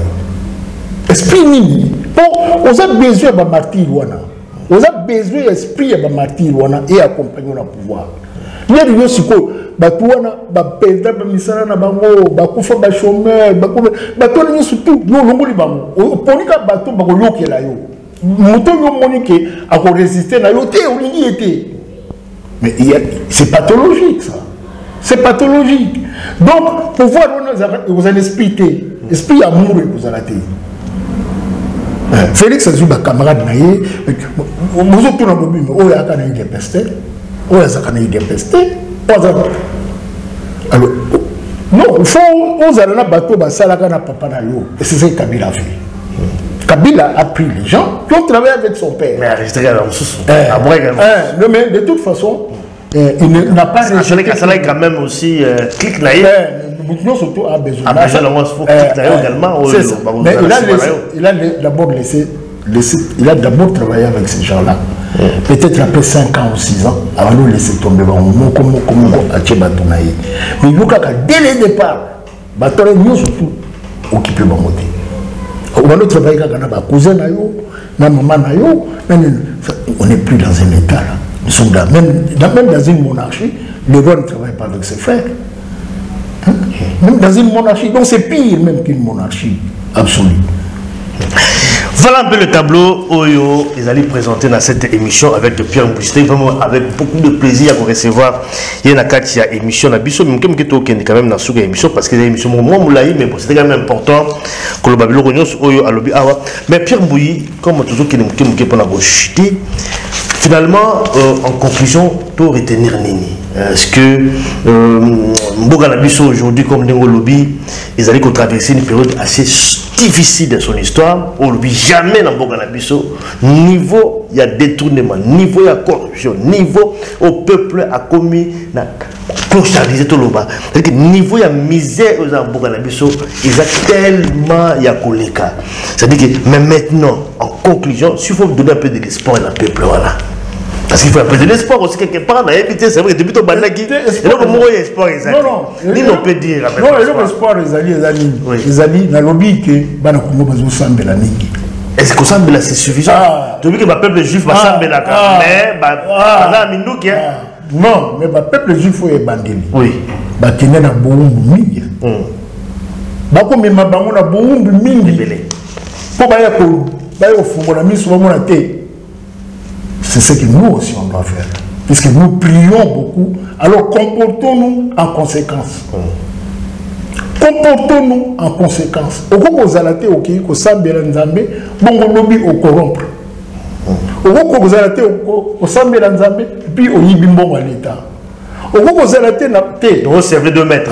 Esprit ni pour on a besoin de martyr wana. On a besoin d'esprit de martyr et accompagner le pouvoir. Il y a des gens qui ont des misala na bango, bakufa ba chômeur, bato ni surtout yo longoli bango. Ponika bato ba ko yokela yo. Moto yo monike a ko résister na yo té olingi été. Mais c'est pathologique ça. C'est pathologique. Donc pouvoir vous en expliquer. Esprit amour vous en rater. Félix a dit que camarade naïe, vous êtes tout dans le but, mais il y a quand même des pestes, il y a quand même des pestes. Alors, non, il faut qu'on ait un bateau, papa naïo, et c'est ce que Kabila a fait. Kabila a pris les gens qui ont travaillé avec son père. Mais resté à la ressource. Mais de toute façon, il n'a pas rejeté. Ça là quand même aussi clic là. Surtout a besoin. Également. Mais il a d'abord laissé. Il a d'abord travaillé avec ces gens-là. Peut-être après 5 ans ou 6 ans, avant de laisser tomber. Mais il y a dès le départ, nous surtout occupé de monter. On va travailler avec nos cousins, nos mamans, on n'est plus dans un état là. Nous sommes là. Même dans une monarchie, le roi ne travaille pas avec ses frères. Même dans une monarchie, donc c'est pire même qu'une monarchie absolue. Voilà un peu le tableau Oyo, ils allaient présenter dans cette émission avec Pierre Mbouchité, vraiment avec beaucoup de plaisir à vous recevoir. Il y a une émission, même quand même dans cette émission, parce que l'émission, moi, mais c'était quand même important que le Babylon Oyo a lobby. Mais Pierre Mbouyi, comme toujours, qui est pour la chuter, finalement, en conclusion, tout retenir Nini. Est-ce que Mboganabiso aujourd'hui, comme Nengo Lobby, ils allaient traverser une période assez difficile de son histoire. On ne jamais dans Mboganabiso. Niveau, il y a détournement, niveau, il y a corruption, niveau, au peuple a commis la clochardisé tout le bas. C'est-à-dire que niveau, il y a misère aux Mboganabiso, ils ont tellement, il y a colléca. C'est-à-dire que, mais maintenant, en conclusion, s'il faut donner un peu de l'espoir à peuple, voilà. Parce qu'il faut un peu de l'espoir aussi quelque part. On a évité, c'est vrai que depuis ton bandaki, et donc comment il y a espoir exact. Ni on peut dire. Non, l'espoir les alliés, dans le lobby que Bana Congo Bazo Sambela Mingi. Est-ce que Sambela c'est suffisant? Tu veux que le peuple juif va Sambela mais pendant Minouki. Non, mais le peuple juif faut y bandeli. Oui. Bakene na boumbu mingi. Bako me mabango na boumbu mingi. Pour baya ko baya ofungo na miso ba mona te. C'est ce que nous aussi on doit faire. Puisque nous prions beaucoup, alors comportons-nous en conséquence. Comportons-nous en conséquence. Au coup vous allez au qui Sambela Nzambe, bon lobby au corrompre. Au coup vous allez au Sambela Nzambe, puis au Yibimbo à l'État. Au coup vous allez na té. Donc c'est vrai de mettre.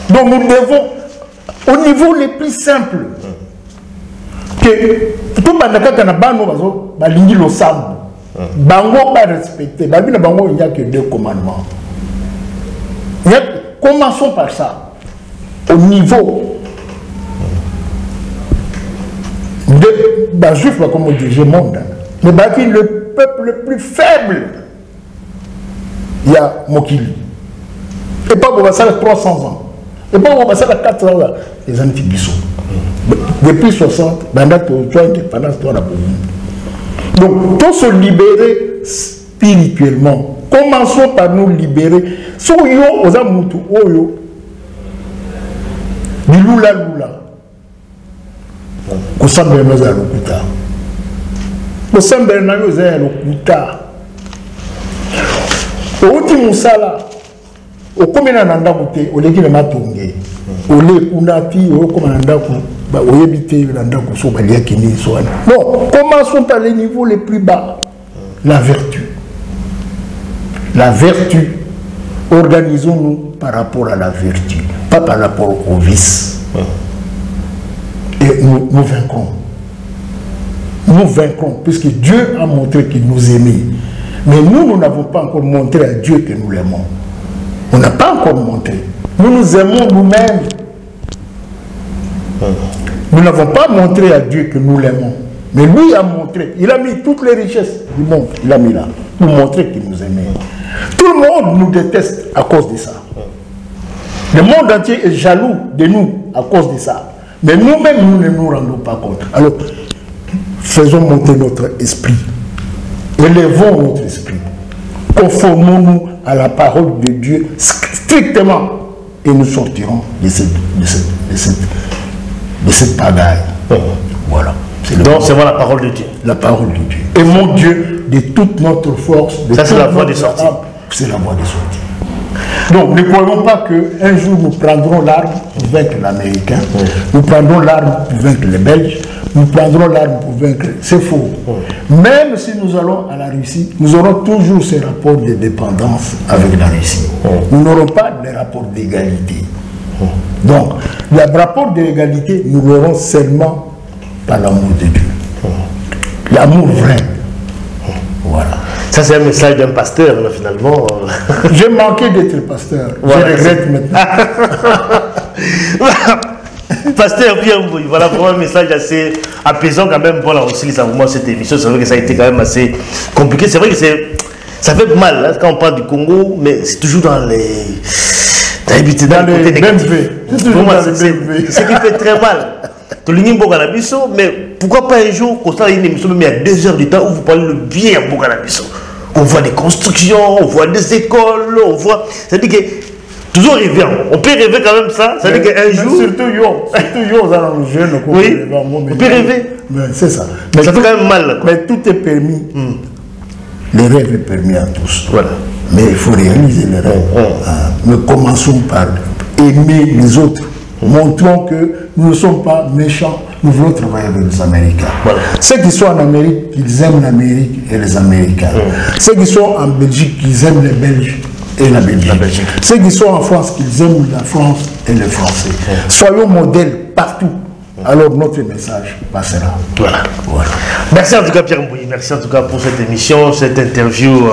Donc nous devons, au niveau le plus simple, que tout le monde a balingi lo sambo. Bango pas respecté. Babina bango il n'y a que 2 commandements. Commençons par ça. Au niveau de juif, comme on dit, je monde. Mais baki le peuple le plus faible, il y a Mokili. Et pas pour passer à 300 ans. Et pas pour passer à 400 ans. Les anti-bissons. Depuis 60, donc, tous se libérer spirituellement. Commençons par nous libérer. Si vous avez un moutou, du lula lula, vous savez, nous avons le kuta. Vous savez, nous avons le kuta. Au petit moussala, au combien d'années au légui de matongé, au lé kunati, au combien d'années. Non, commençons par les niveaux les plus bas. La vertu. La vertu. Organisons-nous par rapport à la vertu, pas par rapport au vice. Et nous vaincrons. Nous vaincrons, puisque Dieu a montré qu'il nous aimait. Mais nous n'avons pas encore montré à Dieu que nous l'aimons. On n'a pas encore montré. Nous nous aimons nous-mêmes. Nous n'avons pas montré à Dieu que nous l'aimons. Mais lui a montré. Il a mis toutes les richesses du monde. Il a mis là. Pour montrer qu'il nous aimait. Tout le monde nous déteste à cause de ça. Le monde entier est jaloux de nous à cause de ça. Mais nous-mêmes, nous ne nous rendons pas compte. Alors, faisons monter notre esprit. Élevons notre esprit. Conformons-nous à la parole de Dieu strictement. Et nous sortirons de cette pagaille. Voilà. Donc c'est moi la parole de Dieu. La parole de Dieu. Aimons Dieu de toute notre force. Ça c'est la voie de sortie. C'est la voie de sortie. Donc ne croyons pas qu'un jour nous prendrons l'arme pour vaincre l'Américain. Nous prendrons l'arme pour vaincre les Belges. Nous prendrons l'arme pour vaincre. C'est faux. Même si nous allons à la Russie, nous aurons toujours ces rapports de dépendance avec la Russie. Nous n'aurons pas des rapports d'égalité. Donc, le rapport d'égalité, nous l'aurons seulement par l'amour de Dieu. L'amour vrai. Voilà. Ça, c'est un message d'un pasteur, là, finalement. J'ai manqué d'être pasteur. Voilà, je regrette maintenant. Pasteur Pierre Mbouy, voilà vraiment un message assez apaisant quand même. Voilà aussi les mouvements de cette émission. C'est vrai que ça a été quand même assez compliqué. C'est vrai que ça fait mal hein, quand on parle du Congo, mais c'est toujours dans les côtés négatifs. C'est ce qui fait très mal. Mais pourquoi pas un jour, quand il y a une émission, même il y a 2 heures du temps, où vous parlez le bien à Boganabiso. On voit des constructions, on voit des écoles, on voit. C'est-à-dire que toujours rêver. On peut rêver quand même ça. C'est-à-dire qu'un jour. Surtout yo, dans le jeune. Oui. On peut rêver. C'est ça. Mais ça fait quand même mal. Quoi. Mais tout est permis. Le rêve est permis à tous. Voilà. Mais il faut réaliser les rêves. Mais commençons par aimer les autres. Montrons que nous ne sommes pas méchants. Nous voulons travailler avec les Américains. Voilà. Ceux qui sont en Amérique, ils aiment l'Amérique et les Américains. Ceux qui sont en Belgique, ils aiment les Belges et la Belgique. Ceux qui sont en France, ils aiment la France et les Français. Soyons modèles partout. Alors notre message passera. Voilà. Merci en tout cas Pierre Mbouy. Merci en tout cas pour cette émission, cette interview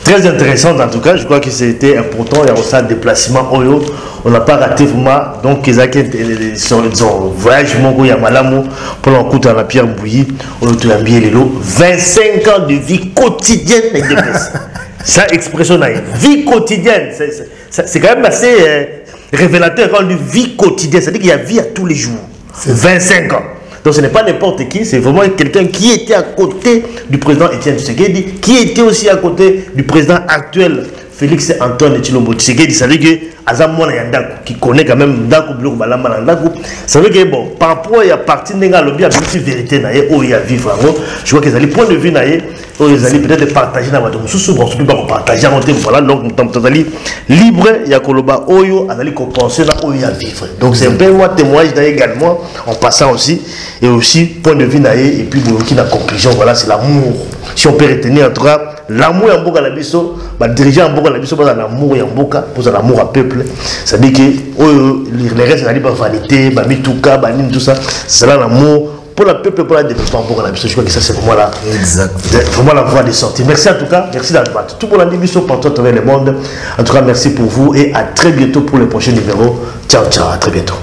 très intéressante en tout cas. Je crois que c'était important. Il y a aussi un déplacement Oyo. On n'a pas raté vraiment. Donc ils ont voyage il y a Malamu pour l'encoute à la Pierre Mbouy. On a tout envié les lots. 25 ans de vie quotidienne avec des places. Ça expression là. Vie quotidienne. C'est quand même assez révélateur quand on dit vie quotidienne. C'est-à-dire qu'il y a vie à tous les jours. 25 ans. Donc ce n'est pas n'importe qui, c'est vraiment quelqu'un qui était à côté du président Étienne Tshisekedi, qui était aussi à côté du président actuel Félix Antoine Tshilombo Tshisekedi. Ça veut dire que Azamona Yandaku, qui connaît quand même Ndaku Blok Balama Nandaku, ça veut dire que bon, par rapport à partie de la lobby, il y a une vérité, où il y a vivre. Je vois qu'ils ont des points de vue, où ils allaient peut-être partager dans votre sous-sous, on ne peut pas partager en termes. Voilà, donc nous sommes libre, il y a Koloba Oyo, on allait compenser là où il y a vivre. Donc c'est un peu moi témoignage également, en passant aussi, et aussi point de vue, et puis la conclusion, voilà, c'est l'amour. Si on peut retenir en tout cas, l'amour en Boka Labiso, diriger en Boka Labiso, pour l'amour en Boka, pour l'amour à peuple. Ça veut dire que les restes, c'est la vanité, mitouka, tout ça, c'est là l'amour. Pour le peuple, pour la développement, pour la je crois que ça c'est vraiment là. Exact. Vraiment la voie de sortie. Merci en tout cas, merci d'avoir tout pour la démission partout à travers le monde. En tout cas, merci pour vous et à très bientôt pour le prochain numéro. Ciao, ciao, à très bientôt.